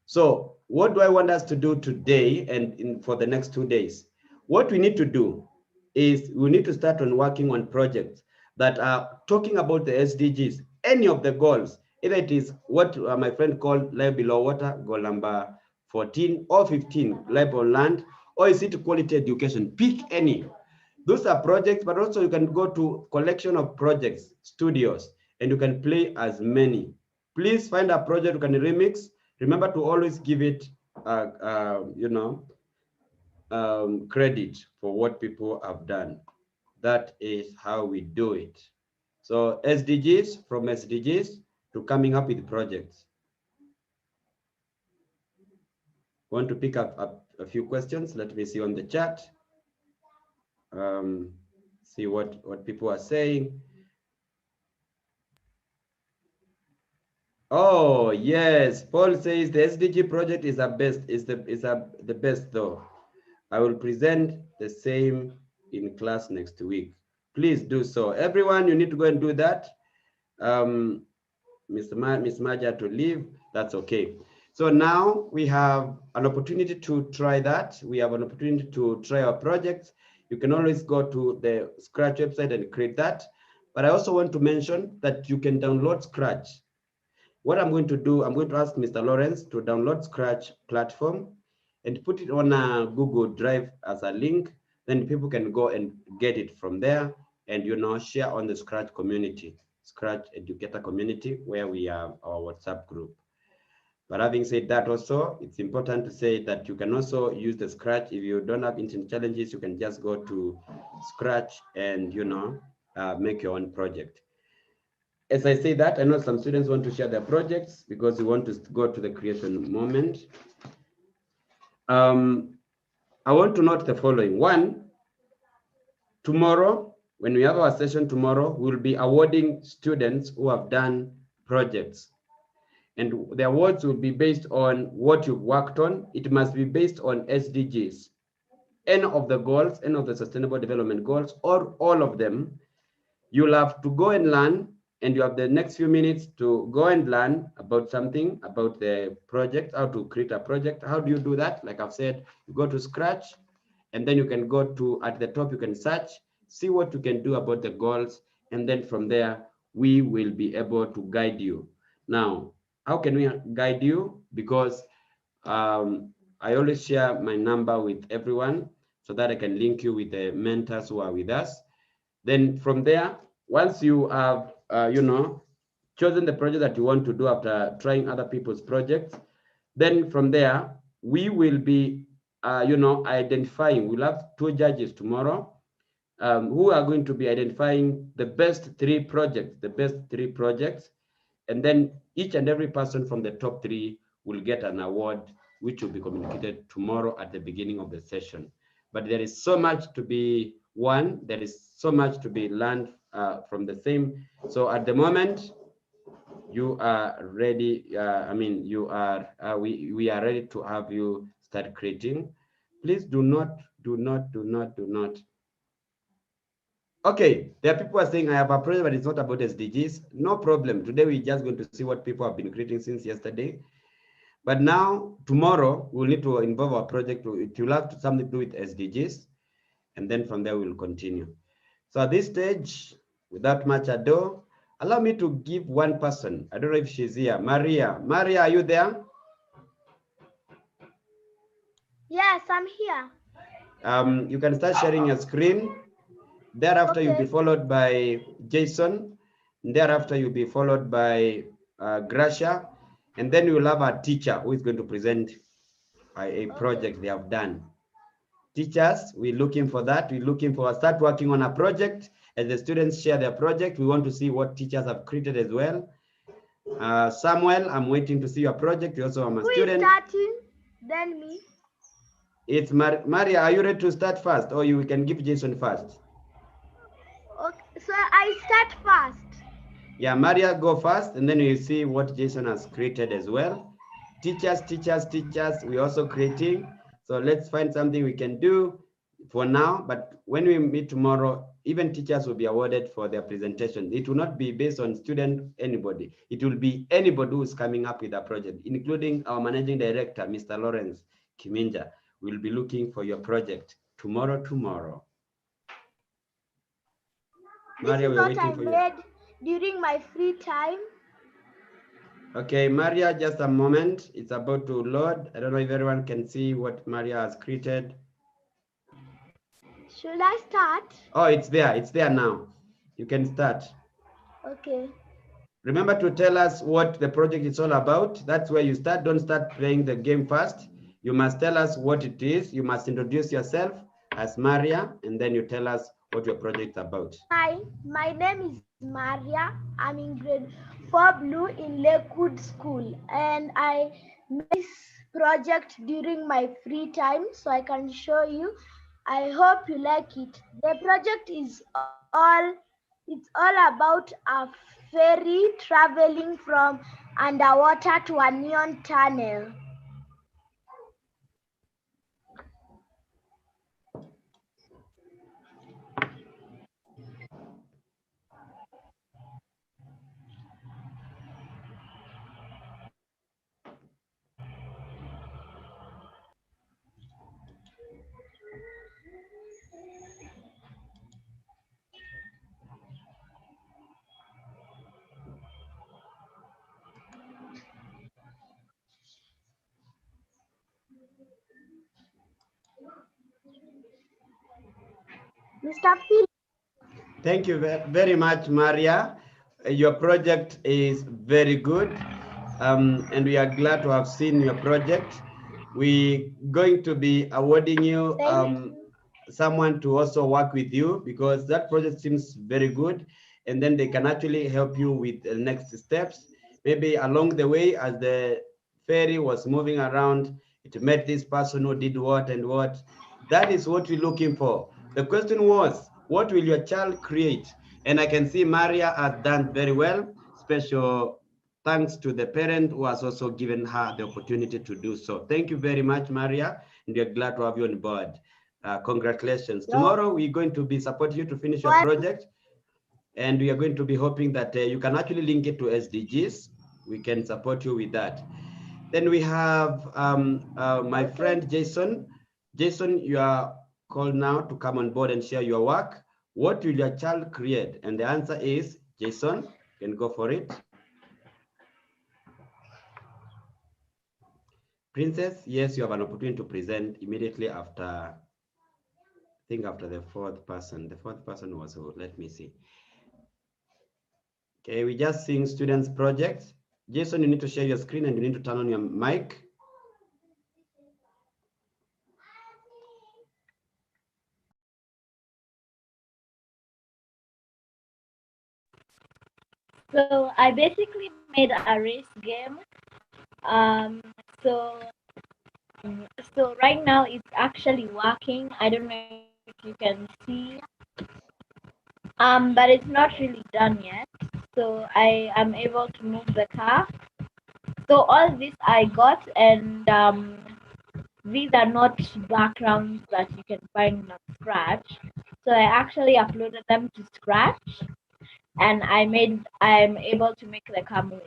So what do I want us to do today and for the next 2 days? What we need to do is we need to start on working on projects that are talking about the SDGs, any of the goals, either it is what my friend called life below water, goal number 14 or 15, life on land, or is it quality education? Pick any. Those are projects, but also you can go to collection of projects, studios, and you can play as many. Please find a project you can remix. Remember to always give it, credit for what people have done. That is how we do it. So SDGs, from SDGs to coming up with projects. Want to pick up a few questions? Let me see on the chat. See what people are saying. Oh yes, Paul says the SDG project is the best though. I will present the same in class next week. Please do so. Everyone, you need to go and do that. Miss Maja to leave, that's okay. So now we have an opportunity to try that. We have an opportunity to try our projects. You can always go to the Scratch website and create that. But I also want to mention that you can download Scratch. What I'm going to do, I'm going to ask Mr. Lawrence to download Scratch platform and put it on a Google Drive as a link. Then people can go and get it from there and share on the Scratch community, Scratch educator community, where we have our WhatsApp group. But having said that, also it's important to say that you can also use the Scratch. If you don't have internet challenges, you can just go to Scratch and make your own project. As I say that, I know some students want to share their projects because we want to go to the creation moment. I want to note the following. One, tomorrow, when we have our session tomorrow, we'll be awarding students who have done projects. And the awards will be based on what you've worked on. It must be based on SDGs. Any of the goals, any of the Sustainable Development Goals, or all of them, you'll have to go and learn, and you have the next few minutes to go and learn about something, about the project, how to create a project. How do you do that? Like I've said, you go to Scratch, and then you can go to, at the top, you can search, see what you can do about the goals, and then from there, we will be able to guide you. Now, How can we guide you? Because I always share my number with everyone so that I can link you with the mentors who are with us. Then from there, once you have, chosen the project that you want to do after trying other people's projects, then from there, we will be, identifying. We'll have 2 judges tomorrow who are going to be identifying the best 3 projects, and then each and every person from the top 3 will get an award, which will be communicated tomorrow at the beginning of the session. But there is so much to be won. There is so much to be learned from the same. So at the moment, you are ready. We are ready to have you start creating. Please do not. Okay, there are people who are saying I have a project, but it's not about SDGs. No problem. Today we're just going to see what people have been creating since yesterday. But now, tomorrow, we'll need to involve our project. It will have something to do with SDGs. And then from there, we'll continue. So at this stage, without much ado, allow me to give one person. I don't know if she's here. Maria. Maria, are you there? Yes, I'm here. You can start sharing your screen. Thereafter, Okay. you'll be followed by Jason. Thereafter, you'll be followed by Gracia. And then you'll have a teacher who is going to present a project they have done. Teachers, we're looking for that. We're looking for start working on a project. As the students share their project, we want to see what teachers have created as well. Samuel, I'm waiting to see your project. You also are a student. Who is starting? Then me. It's Maria. Are you ready to start first, or you can give Jason first? Okay, so I start first. Yeah, Maria, go first, and then you see what Jason has created as well. Teachers, we're also creating. So let's find something we can do for now. But when we meet tomorrow, even teachers will be awarded for their presentation. It will not be based on student, anybody. It will be anybody who's coming up with a project, including our managing director, Mr. Lawrence Kiminja. We'll be looking for your project tomorrow. Maria, This is what I made during my free time. Okay, Maria, just a moment. It's about to load. I don't know if everyone can see what Maria has created. Should I start? Oh, it's there. It's there now. You can start. Okay. Remember to tell us what the project is all about. That's where you start. Don't start playing the game first. You must tell us what it is. You must introduce yourself as Maria, and then you tell us what your project is about. Hi, my name is Maria. I'm in grade 4 Blue in Lakewood School, and I made this project during my free time, so I can show you. I hope you like it. The project is all about a ferry traveling from underwater to a neon tunnel. Mr. Phil. Thank you very much, Maria. Your project is very good, and we are glad to have seen your project. We're going to be awarding you someone to also work with you, because that project seems very good, and then they can actually help you with the next steps. Maybe along the way, as the ferry was moving around, it met this person who did what and what. That is what we're looking for. The question was, what will your child create? And I can see Maria has done very well. Special thanks to the parent who has also given her the opportunity to do so. Thank you very much, Maria, and we are glad to have you on board. Congratulations. Tomorrow, we're going to be supporting you to finish your project, and we are going to be hoping that you can actually link it to SDGs. We can support you with that. Then we have my friend Jason. Jason, you are called now to come on board and share your work. What will your child create? And the answer is, Jason, you can go for it. Princess, yes, you have an opportunity to present immediately after, I think after the fourth person. The fourth person was who? Let me see. Okay, we just seeing students' projects. Jason, you need to share your screen and you need to turn on your mic. So I basically made a race game. Um, so so right now it's actually working. I don't know if you can see. But it's not really done yet. So I am able to move the car. So all this I got, and these are not backgrounds that you can find on Scratch. So I actually uploaded them to Scratch, and I'm able to make the car move.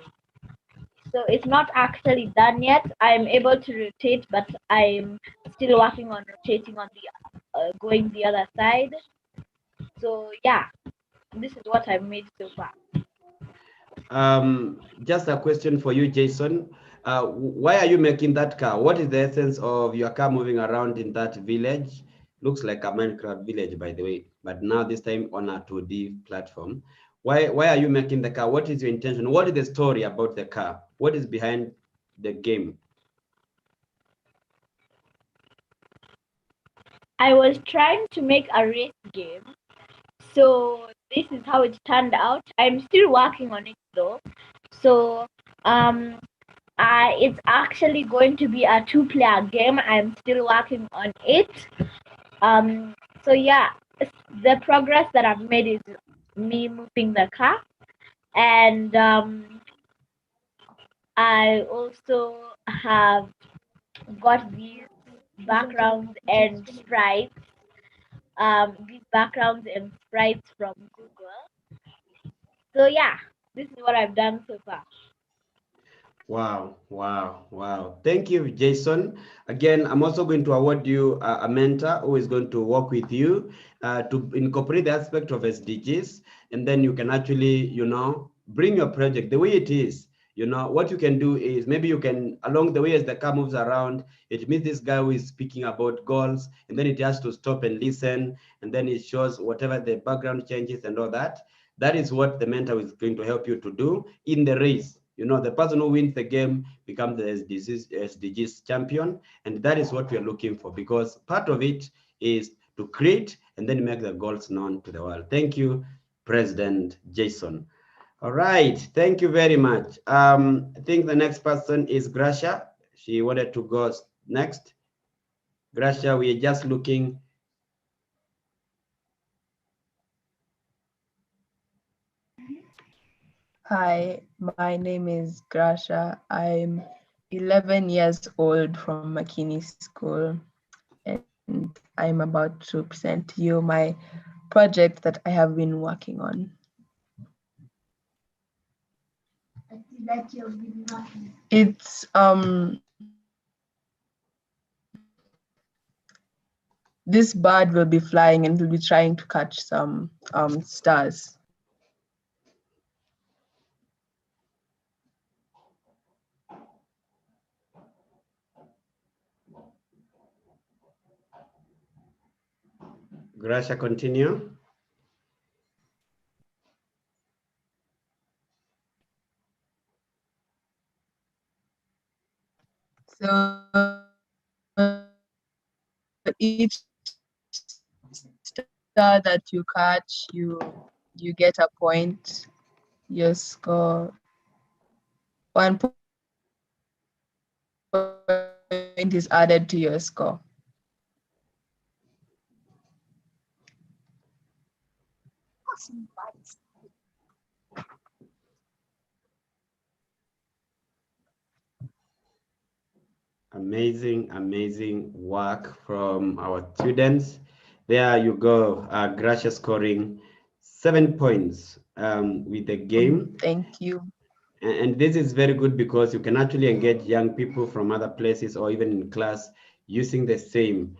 So it's not actually done yet. I'm able to rotate, but I'm still working on rotating on the going the other side. So yeah, this is what I've made so far. Just a question for you, Jason. Why are you making that car? What is the essence of your car moving around in that village? Looks like a Minecraft village, by the way, but now this time on a 2D platform. Why are you making the car? What is your intention? What is the story about the car? What is behind the game? I was trying to make a race game. So this is how it turned out. I'm still working on it though. So it's actually going to be a 2-player game. I'm still working on it. So yeah, the progress that I've made is me moving the car, and I also have got these backgrounds and sprites. These backgrounds and sprites from Google. So yeah, this is what I've done so far. Wow, wow, wow. Thank you, Jason. Again, I'm also going to award you a mentor who is going to work with you to incorporate the aspect of SDGs. And then you can actually, bring your project the way it is. What you can do is maybe you can, along the way as the car moves around, it meets this guy who is speaking about goals, and then it has to stop and listen. And then it shows whatever the background changes and all that. That is what the mentor is going to help you to do in the race. The person who wins the game becomes the SDGs champion, and that is what we are looking for, because part of it is to create and then make the goals known to the world. Thank you, President Jason. All right, thank you very much. I think the next person is Gracia. She wanted to go next. Gracia, we are just looking. Hi, my name is Gracia. I'm 11 years old from Makini School, and I'm about to present to you my project that I have been working on. It's this bird will be flying and will be trying to catch some stars. Gracia, continue. So each star that you catch, you get a point. Your score 1 point is added to your score. Amazing, amazing work from our students. There you go, Gracia scoring 7 points with the game. Thank you. And this is very good because you can actually engage young people from other places or even in class using the same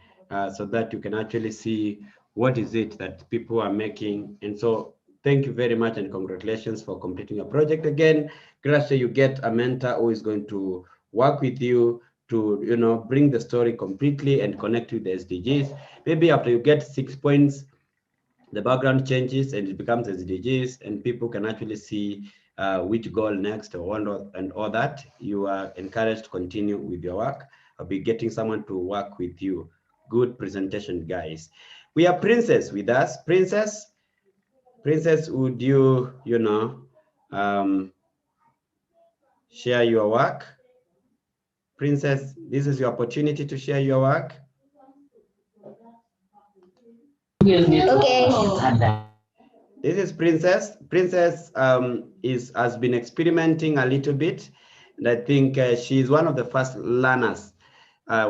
so that you can actually see what is it that people are making. And so thank you very much and congratulations for completing your project. Again, Gracia, you get a mentor who is going to work with you to, you know, bring the story completely and connect with the SDGs. Maybe after you get 6 points, the background changes and it becomes SDGs, and people can actually see which goal next and all that. You are encouraged to continue with your work. I'll be getting someone to work with you. Good presentation, guys. We have Princess with us. Princess, would you, share your work? Princess, this is your opportunity to share your work. Okay. This is Princess. Princess has been experimenting a little bit, and I think she's one of the first learners.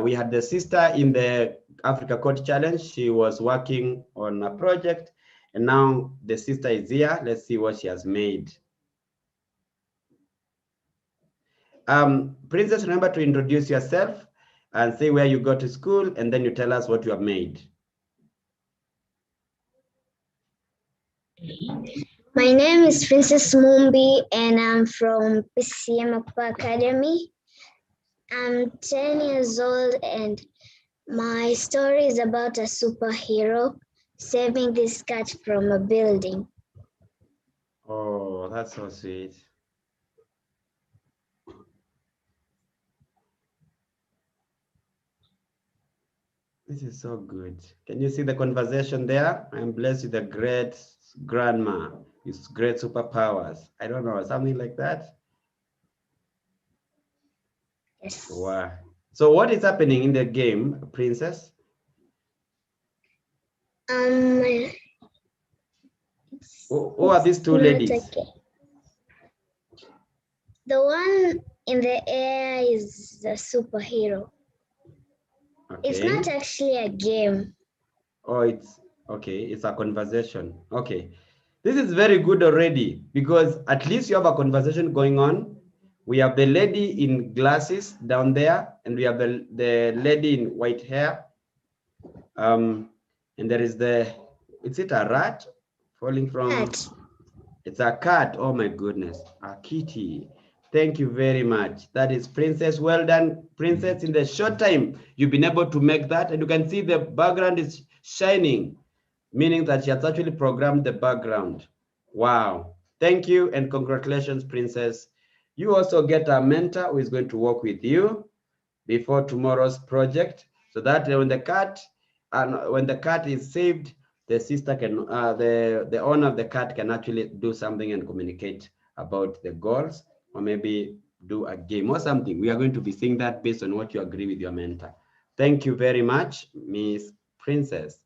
We had the sister in the Africa Code Challenge. She was working on a project, and now the sister is here. Let's see what she has made. Princess, remember to introduce yourself and say where you go to school, and then you tell us what you have made. My name is Princess Mumbi and I'm from PCM Academy. I'm 10 years old and my story is about a superhero saving this cat from a building. Oh, that's so sweet. This is so good. Can you see the conversation there? I'm blessed with a great grandma with great superpowers. I don't know, something like that. Yes. Wow. So what is happening in the game, Princess? Who are these two ladies? Okay. The one in the air is the superhero. Okay. It's not actually a game. Oh, it's okay. It's a conversation. Okay. This is very good already because at least you have a conversation going on. We have the lady in glasses down there, and we have the lady in white hair. And there is is it a rat falling from? Cat. It's a cat. Oh my goodness, a kitty. Thank you very much. That is Princess. Well done, Princess. In the short time, you've been able to make that, and you can see the background is shining, meaning that she has actually programmed the background. Wow. Thank you and congratulations, Princess. You also get a mentor who is going to work with you before tomorrow's project, so that when the cat is saved, the sister can the owner of the cat can actually do something and communicate about the goals, or maybe do a game or something. We are going to be seeing that based on what you agree with your mentor. Thank you very much, Miss Princess.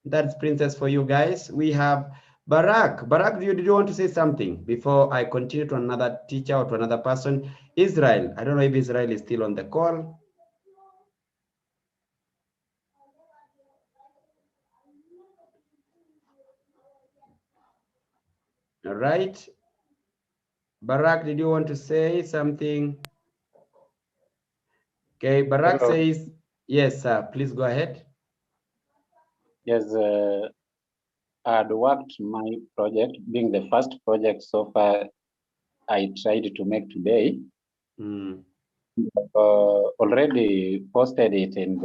That's Princess for you guys. We have Barak. Barak, did you want to say something before I continue to another teacher or to another person? Israel. I don't know if Israel is still on the call. All right. Barak, did you want to say something? Okay, Barak Hello. says, yes, sir. Please go ahead. Yes, I had worked my project, being the first project so far I tried to make today. Already posted it in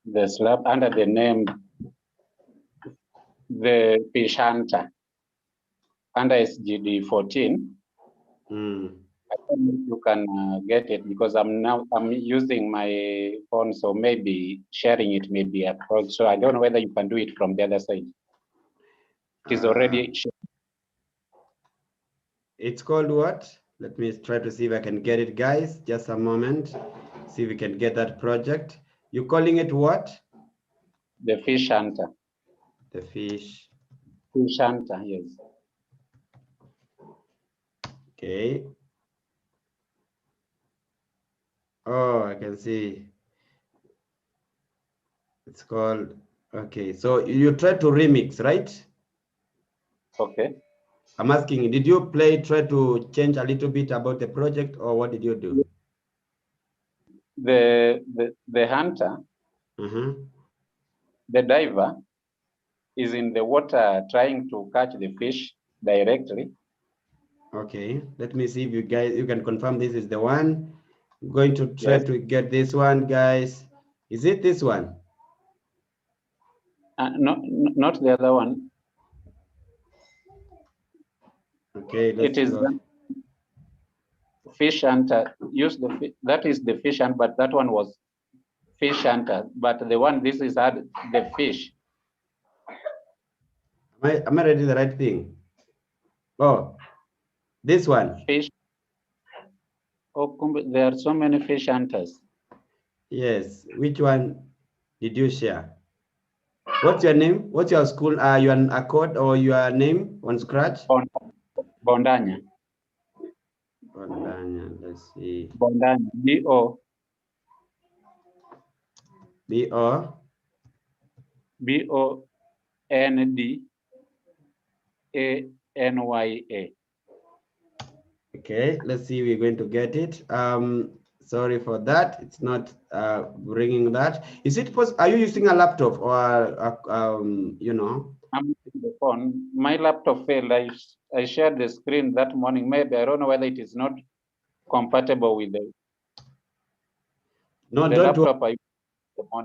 the slab under the name the Fish Hunter under SGD 14. I don't know if you can get it because I'm using my phone, so maybe sharing it may be a problem. So I don't know whether you can do it from the other side. It is already shared. It's called what? Let me try to see if I can get it, guys. Just a moment. See if we can get that project. You're calling it what? The Fish Hunter. The Fish Hunter, yes. Okay. Oh, I can see. It's called, okay. So you tried to remix, right? Okay. I'm asking, did you try to change a little bit about the project, or what did you do? The hunter, the diver, is in the water trying to catch the fish directly. Okay, let me see if you can confirm this is the one. I'm going to try to get this one, guys. Is it this one? No, not the other one. Okay, let's it is go. Fish hunter. Use that is the fish hunter, but that one was fish hunter. But the one this is the fish. Am I reading the right thing? Oh, this one. Fish. Oh, there are so many fish hunters. Yes. Which one did you share? What's your name? What's your school? You an accord or your name on Scratch? Bondanya. Bondanya. Let's see. Bondanya. B-O. B-O. B-O-N-D-A-N-Y-A. Okay, let's see. We're going to get it. Sorry for that. It's not bringing that. Is it possible? Are you using a laptop or you know? I'm using the phone. My laptop failed. I shared the screen that morning. Maybe I don't know whether it is not compatible with the No, the don't laptop. worry.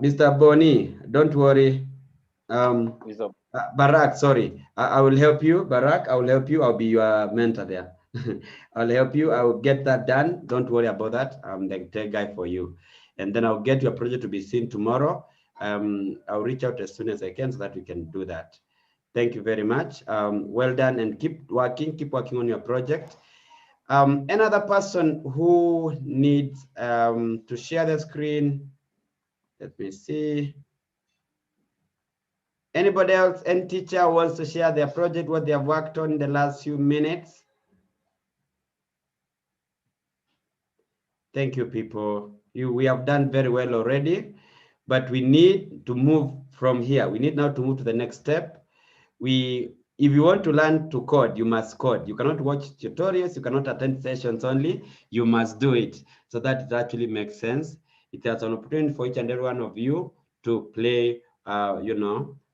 Mr. Boni, don't worry. Barak, sorry. I will help you. Barak, I will help you. I'll be your mentor there. I'll help you. I will get that done. Don't worry about that. I'm the tech guy for you. And then I'll get your project to be seen tomorrow. I'll reach out as soon as I can so that we can do that. Thank you very much. Well done, and keep working on your project. Another person who needs to share the screen. Let me see. Anybody else, any teacher wants to share their project, what they have worked on in the last few minutes? Thank you, people. We have done very well already, but we need to move from here. We need now to move to the next step. If you want to learn to code, you must code. You cannot watch tutorials, you cannot attend sessions only, you must do it. So that it actually makes sense. It has an opportunity for each and every one of you to play,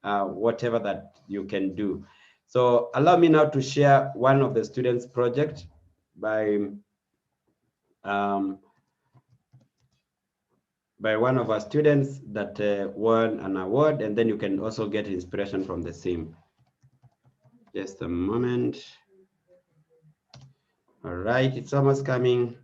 whatever that you can do. So allow me now to share one of the students' project by one of our students that won an award, and then you can also get inspiration from the same. Just a moment. All right, it's almost coming.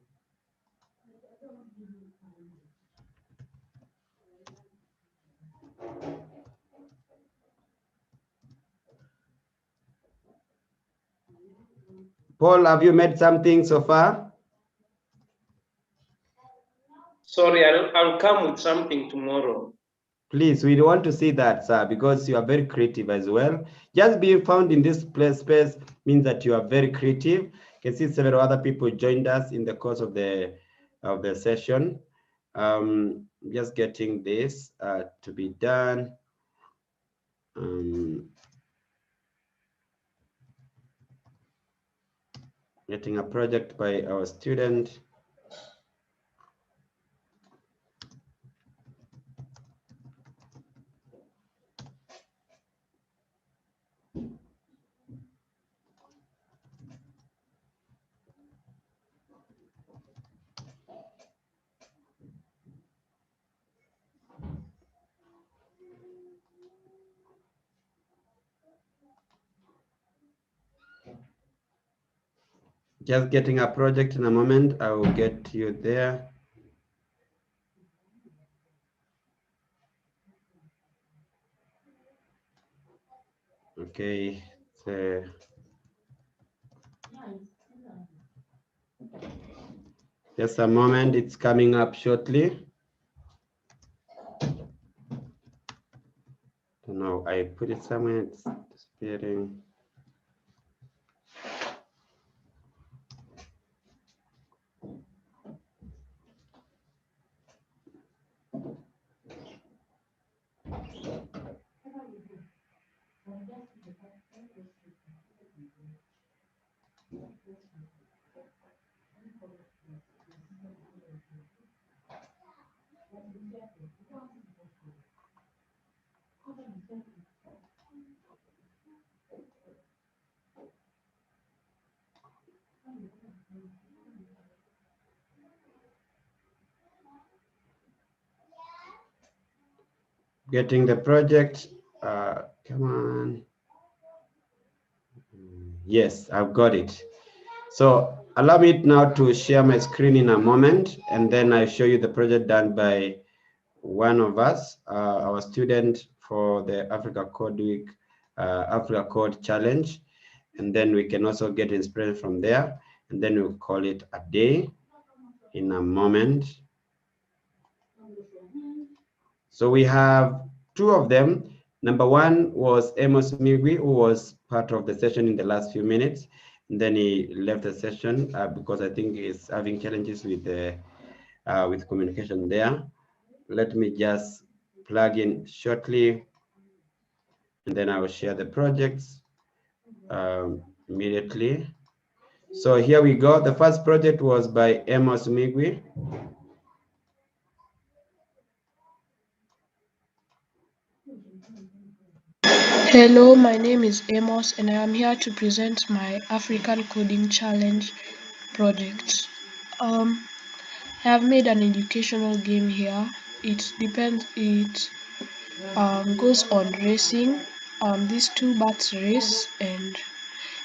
Paul, have you made something so far? Sorry, I'll come with something tomorrow. Please, we want to see that, sir, because you are very creative as well. Just being found in this space means that you are very creative. You can see several other people joined us in the course of the session. Just getting this to be done. Getting a project by our student. Just getting a project in a moment. I will get you there. Okay. Just a moment. It's coming up shortly. No, I put it somewhere. It's disappearing. Getting the project. Come on. Yes, I've got it. So allow me now to share my screen in a moment, and then I show you the project done by one of us, our student for the Africa Code Week, Africa Code Challenge. And then we can also get inspiration from there. And then we'll call it a day in a moment. So we have two of them. Number one was Amos Migwi, who was part of the session in the last few minutes. And then he left the session because I think he's having challenges with communication there. Let me just plug in shortly, and then I will share the projects immediately. So here we go. The first project was by Amos Migwi. Hello, my name is Amos and I am here to present my African Coding Challenge project. I have made an educational game here. It goes on racing. These two bats race and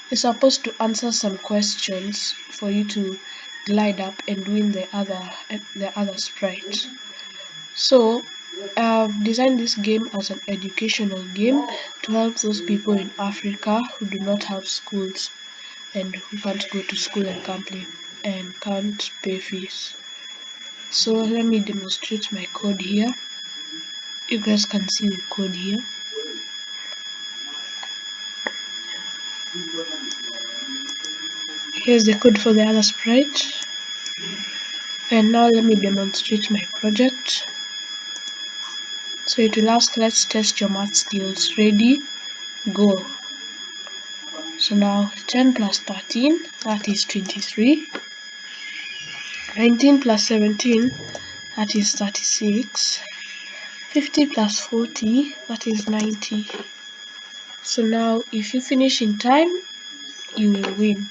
you're supposed to answer some questions for you to glide up and win the other sprite. So I've designed this game as an educational game to help those people in Africa who do not have schools and who can't go to school and can't pay fees. So let me demonstrate my code here. You guys can see the code here. Here's the code for the other sprite. And now let me demonstrate my project. So it will ask, let's test your math skills. Ready, go. So now 10 plus 13, that is 23. 19 plus 17, that is 36. 50 plus 40, that is 90. So now if you finish in time, you will win.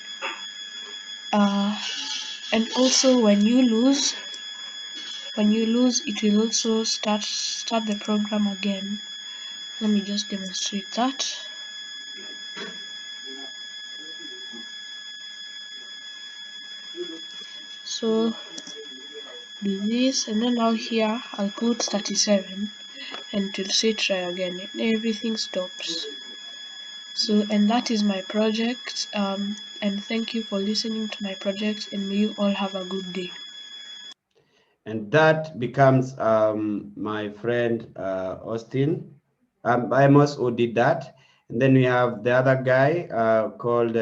And also when you lose, it will also start the program again. Let me just demonstrate that. So do this, and then now here I'll put 37 and it will say try again and everything stops. So, and that is my project, and thank you for listening to my project, and may you all have a good day. And that becomes my friend Austin. Amos who did that. And then we have the other guy called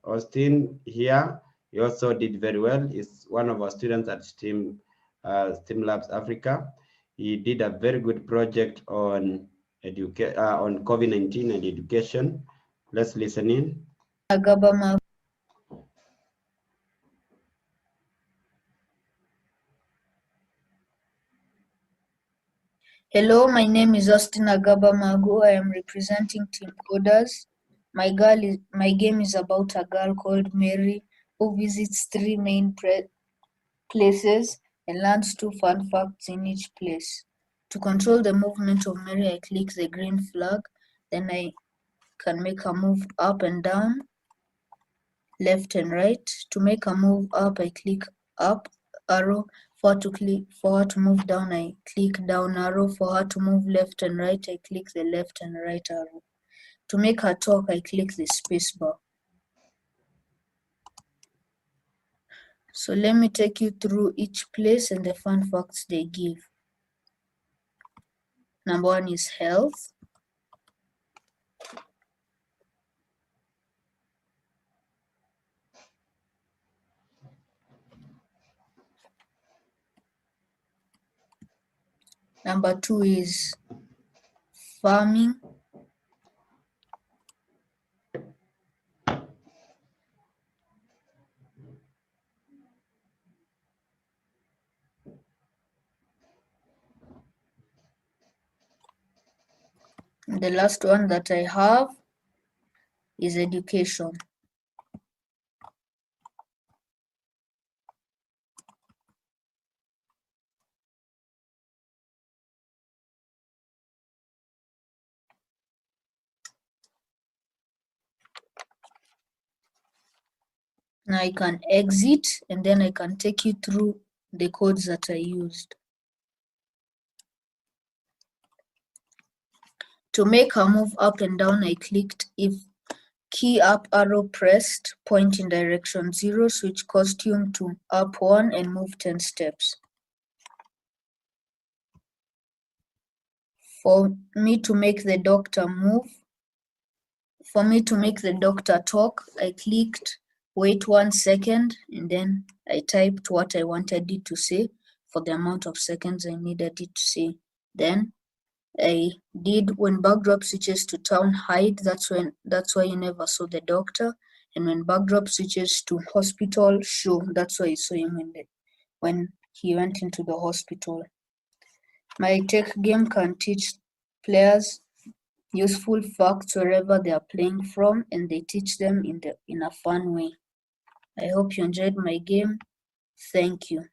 Austin here. He also did very well. He's one of our students at STEAMLabs Africa. He did a very good project on COVID-19 and education. Let's listen in. Hello, my name is Austin Agaba Magu. I am representing Team Coders. My game is about a girl called Mary who visits three main places and learns two fun facts in each place. To control the movement of Mary, I click the green flag. Then I can make a move up and down, left and right. To make a move up, I click up arrow. For her to move down, I click down arrow. For her to move left and right, I click the left and right arrow. To make her talk, I click the space bar. So let me take you through each place and the fun facts they give. Number one is health. Number two is farming. And the last one that I have is education. Now I can exit and then I can take you through the codes that I used. To make a move up and down, I clicked if key up arrow pressed, point in direction 0, switch costume to up 1 and move 10 steps. For me to make the doctor talk, I clicked wait 1 second and then I typed what I wanted it to say for the amount of seconds I needed it to say. Then I did when backdrop switches to town hide, that's why you never saw the doctor. And when backdrop switches to hospital show, that's why you saw him when he went into the hospital. My tech game can teach players useful facts wherever they are playing from, and they teach them in a fun way. I hope you enjoyed my game. Thank you.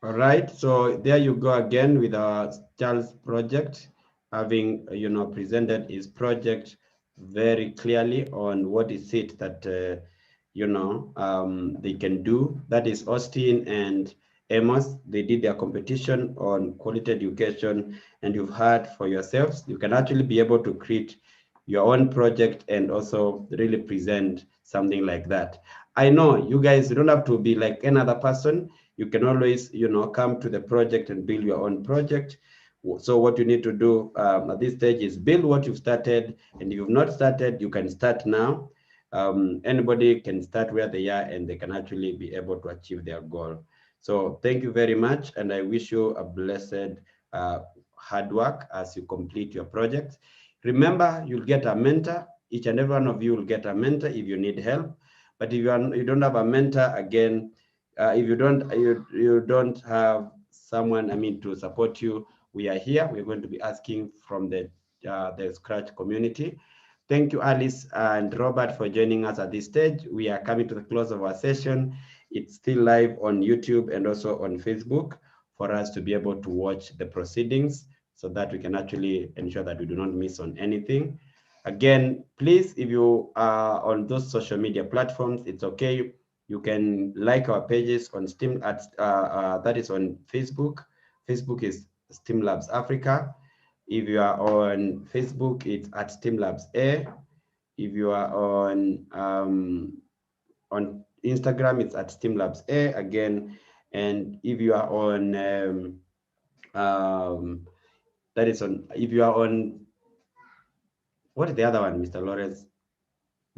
All right, so there you go again with our Charles project, having presented his project very clearly on what is it that they can do. That is Austin and Amos. They did their competition on quality education, and you've heard for yourselves. You can actually be able to create your own project and also really present something like that. I know you guys don't have to be like another person. You can always, come to the project and build your own project. So what you need to do at this stage is build what you've started. And if you've not started, you can start now. Anybody can start where they are and they can actually be able to achieve their goal. So thank you very much. And I wish you a blessed hard work as you complete your project. Remember, you'll get a mentor. Each and every one of you will get a mentor if you need help. But if you don't have a mentor, again, if you don't have someone, to support you, we are here. We're going to be asking from the Scratch community. Thank you, Alice and Robert, for joining us at this stage. We are coming to the close of our session. It's still live on YouTube and also on Facebook for us to be able to watch the proceedings so that we can actually ensure that we do not miss on anything. Again, please, if you are on those social media platforms, it's okay. You can like our pages on Steam that is on Facebook. Facebook is STEAMLabs Africa. If you are on Facebook, it's at STEAMLabs A. If you are on Instagram, it's at STEAMLabs A again. And if you are on if you are on, what is the other one, Mr. Lawrence?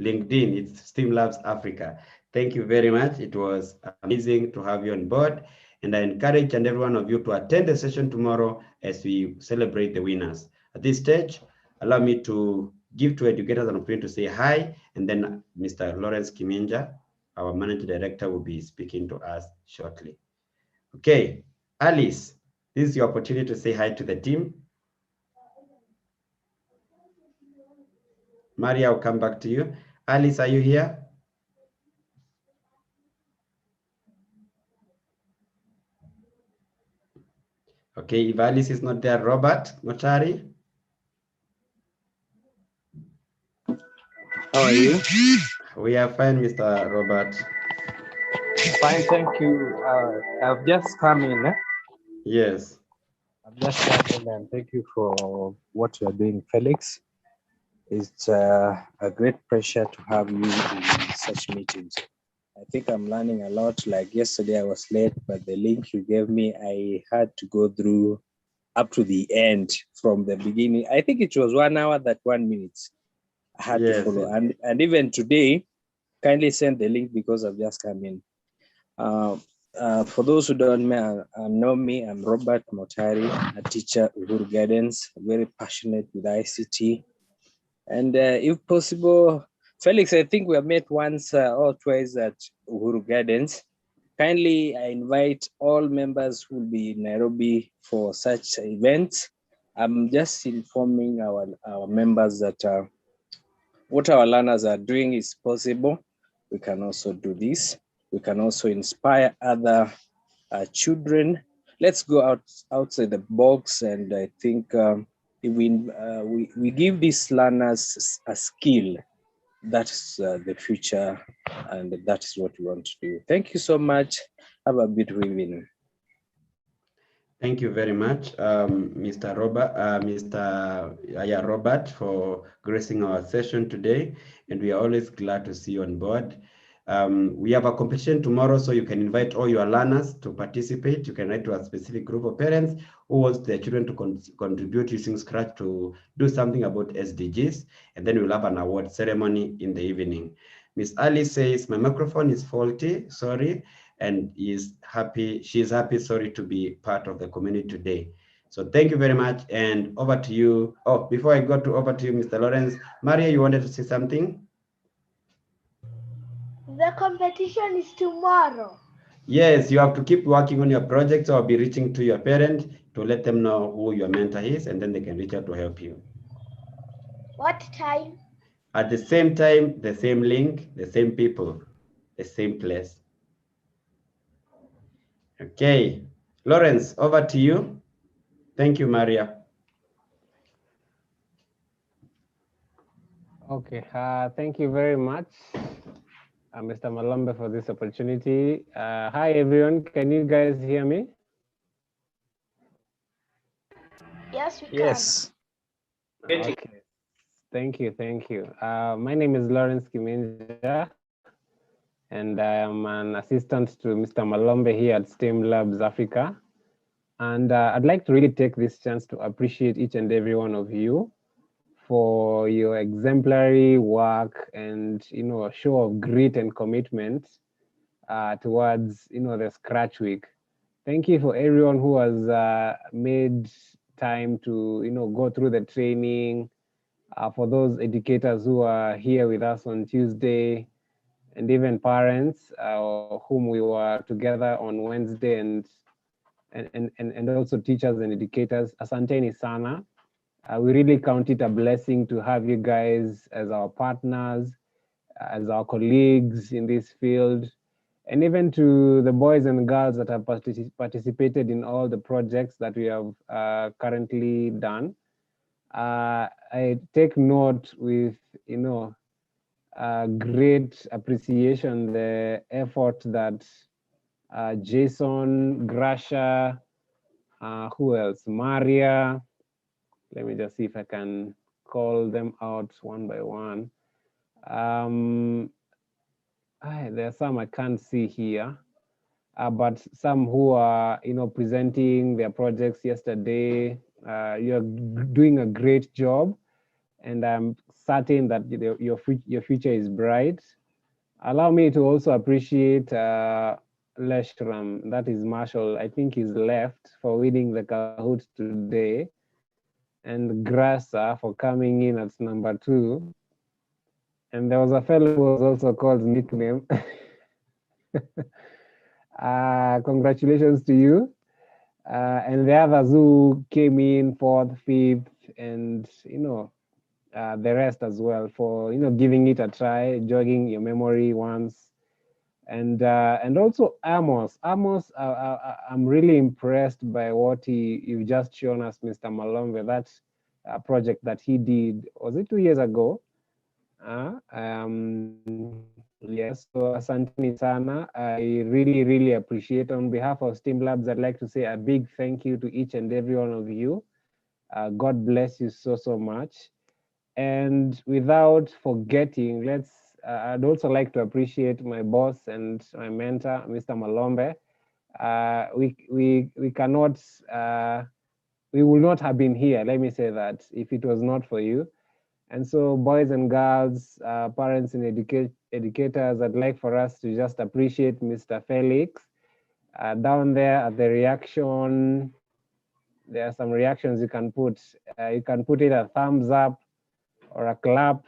LinkedIn, it's STEAMLabs Africa. Thank you very much. It was amazing to have you on board. And I encourage and every one of you to attend the session tomorrow as we celebrate the winners. At this stage, allow me to give to educators an opportunity to say hi, and then Mr. Lawrence Kiminja, our Managing Director, will be speaking to us shortly. Okay, Alice, this is your opportunity to say hi to the team. Maria, I'll come back to you. Alice, are you here? Okay, if Alice is not there, Robert Mochari. How are you? We are fine, Mr. Robert. Fine, thank you. I've just come in. Yes. I've just come in, and thank you for what you're doing, Felix. It's a great pleasure to have you in such meetings. I think I'm learning a lot. Like yesterday, I was late, but the link you gave me, I had to go through up to the end from the beginning. I think it was 1 hour, 1 minute. I had to follow. And even today, kindly send the link because I've just come in. For those who don't know me, I'm Robert Motari, a teacher at Uhuru Gardens, very passionate with ICT. And if possible, Felix, I think we have met once or twice at Uhuru Gardens. Kindly, I invite all members who will be in Nairobi for such events. I'm just informing our members that what our learners are doing is possible. We can also do this. We can also inspire other children. Let's go outside the box, and I think we give these learners a skill, that's the future, and that is what we want to do. Thank you so much. Have a beautiful evening. Thank you very much, Mr. Robert, for gracing our session today, and we are always glad to see you on board. We have a competition tomorrow, so you can invite all your learners to participate. You can write to a specific group of parents who wants their children to contribute using Scratch to do something about SDGs, and then we'll have an award ceremony in the evening. Miss Ali says, my microphone is faulty, sorry, and she's happy, sorry, to be part of the community today. So thank you very much, and over to you. Oh, before I go over to you, Mr. Lawrence, Maria, you wanted to say something? The competition is tomorrow. Yes, you have to keep working on your projects, or be reaching to your parent to let them know who your mentor is, and then they can reach out to help you. What time? At the same time, the same link, the same people, the same place. Okay, Lawrence, over to you. Thank you, Maria. Okay, thank you very much, Mr. Malombe, for this opportunity. Hi, everyone. Can you guys hear me? Yes, we yes. can. Okay. Thank you. My name is Lawrence Kimenja, and I am an assistant to Mr. Malombe here at STEAMLabs Africa. And I'd like to really take this chance to appreciate each and every one of you for your exemplary work and, a show of grit and commitment towards, the Scratch Week. Thank you for everyone who has made time to, go through the training. For those educators who are here with us on Tuesday, and even parents whom we were together on Wednesday, and also teachers and educators, asanteni sana. We really count it a blessing to have you guys as our partners, as our colleagues in this field, and even to the boys and girls that have participated in all the projects that we have currently done. I take note with, great appreciation the effort that Jason, Grasha, who else? Maria. Let me just see if I can call them out one by one. There are some I can't see here, but some who are, presenting their projects yesterday. You're doing a great job, and I'm certain that your future is bright. Allow me to also appreciate Leshram, that is Marshall. I think he's left for winning the Kahoot today, and Grasa for coming in at number 2. And there was a fellow who was also called nickname. Congratulations to you. And the others who came in 4th, 5th, and the rest as well for giving it a try, jogging your memory once. And also Amos. I'm really impressed by what you've just shown us, Mr. Malombe. That project that he did, was it 2 years ago? Yes, so asanteni sana. I really appreciate. On behalf of STEAMLabs, I'd like to say a big thank you to each and every one of you. God bless you so much. And without forgetting, I'd also like to appreciate my boss and my mentor, Mr. Malombe. We cannot, we will not have been here, let me say that, if it was not for you. And so, boys and girls, parents and educators, I'd like for us to just appreciate Mr. Felix. Down there at the reaction, there are some reactions you can put. You can put it a thumbs up, or a clap,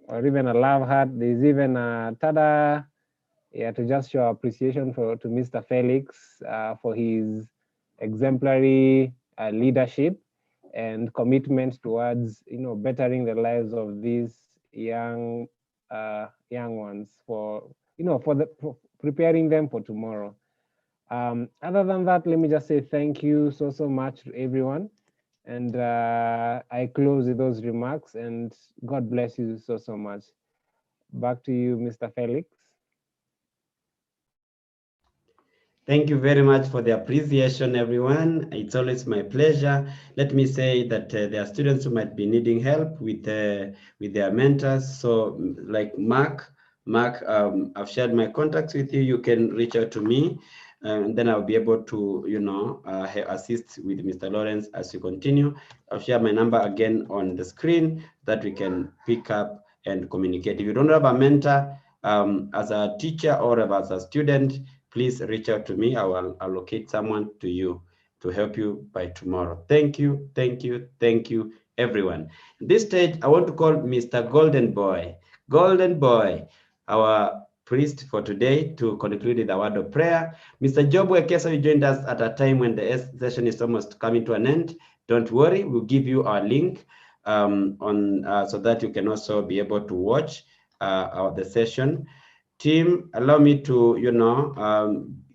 or even a love heart. There's even a tada, to just show appreciation to Mr. Felix for his exemplary leadership and commitment towards bettering the lives of these young ones, for preparing them for tomorrow. Other than that, let me just say thank you so much to everyone. And I close with those remarks, and God bless you so much. Back to you, Mr. Felix. Thank you very much for the appreciation, everyone. It's always my pleasure. Let me say that there are students who might be needing help with their mentors. So like Mark, I've shared my contacts with you. You can reach out to me, and then I'll be able to, assist with Mr. Lawrence as you continue. I'll share my number again on the screen that we can pick up and communicate. If you don't have a mentor, as a teacher or as a student, please reach out to me. I will allocate someone to you to help you by tomorrow. Thank you, thank you, thank you, everyone. At this stage, I want to call Mr. Golden Boy. Golden Boy, our priest for today, to conclude with a word of prayer. Mr. Job Wekesa, you joined us at a time when the session is almost coming to an end. Don't worry, we'll give you our link so that you can also be able to watch the session. Team, allow me to,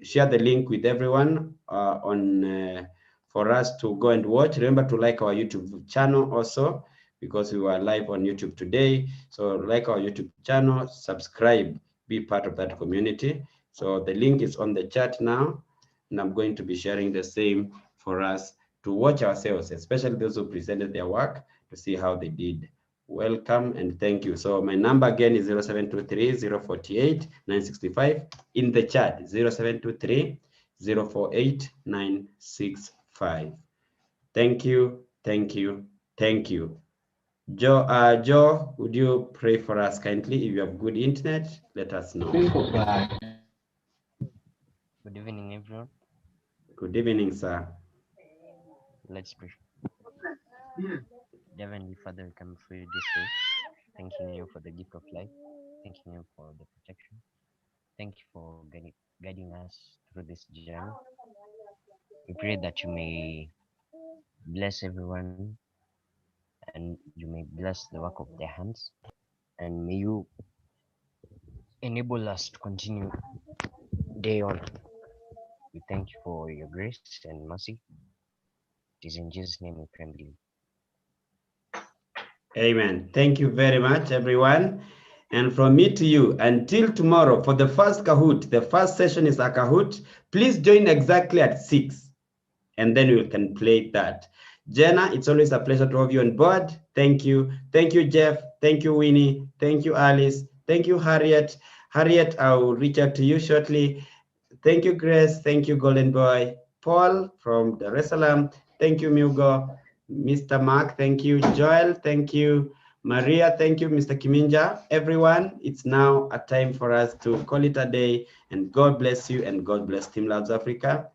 share the link with everyone for us to go and watch. Remember to like our YouTube channel also, because we were live on YouTube today. So like our YouTube channel, subscribe, be part of that community. So the link is on the chat now, and I'm going to be sharing the same for us to watch ourselves, especially those who presented their work, to see how they did. Welcome and thank you. So my number again is 0723-048-965. In the chat, 0723-048-965. Thank you, thank you, thank you. Joe, would you pray for us kindly? If you have good internet, let us know. Good evening, everyone. Good evening, sir. Let's pray. Heavenly Father, we come before you this day, thanking you for the gift of life, thanking you for the protection. Thank you for guiding us through this journey. We pray that you may bless everyone and you may bless the work of their hands, and may you enable us to continue day on. We thank you for your grace and mercy. It is in Jesus' name we pray and believe. Amen. Thank you very much, everyone. And from me to you, until tomorrow for the first Kahoot, the first session is a Kahoot. Please join exactly at 6, and then we can play that. Jenna, it's always a pleasure to have you on board. Thank you. Thank you, Jeff. Thank you, Winnie. Thank you, Alice. Thank you, Harriet. Harriet, I'll reach out to you shortly. Thank you, Grace. Thank you, Golden Boy. Paul from Dar es Salaam. Thank you, Mugo. Mr. Mark, thank you. Joel, thank you. Maria, thank you. Mr. Kiminja. Everyone, it's now a time for us to call it a day. And God bless you and God bless STEAMLabs Africa.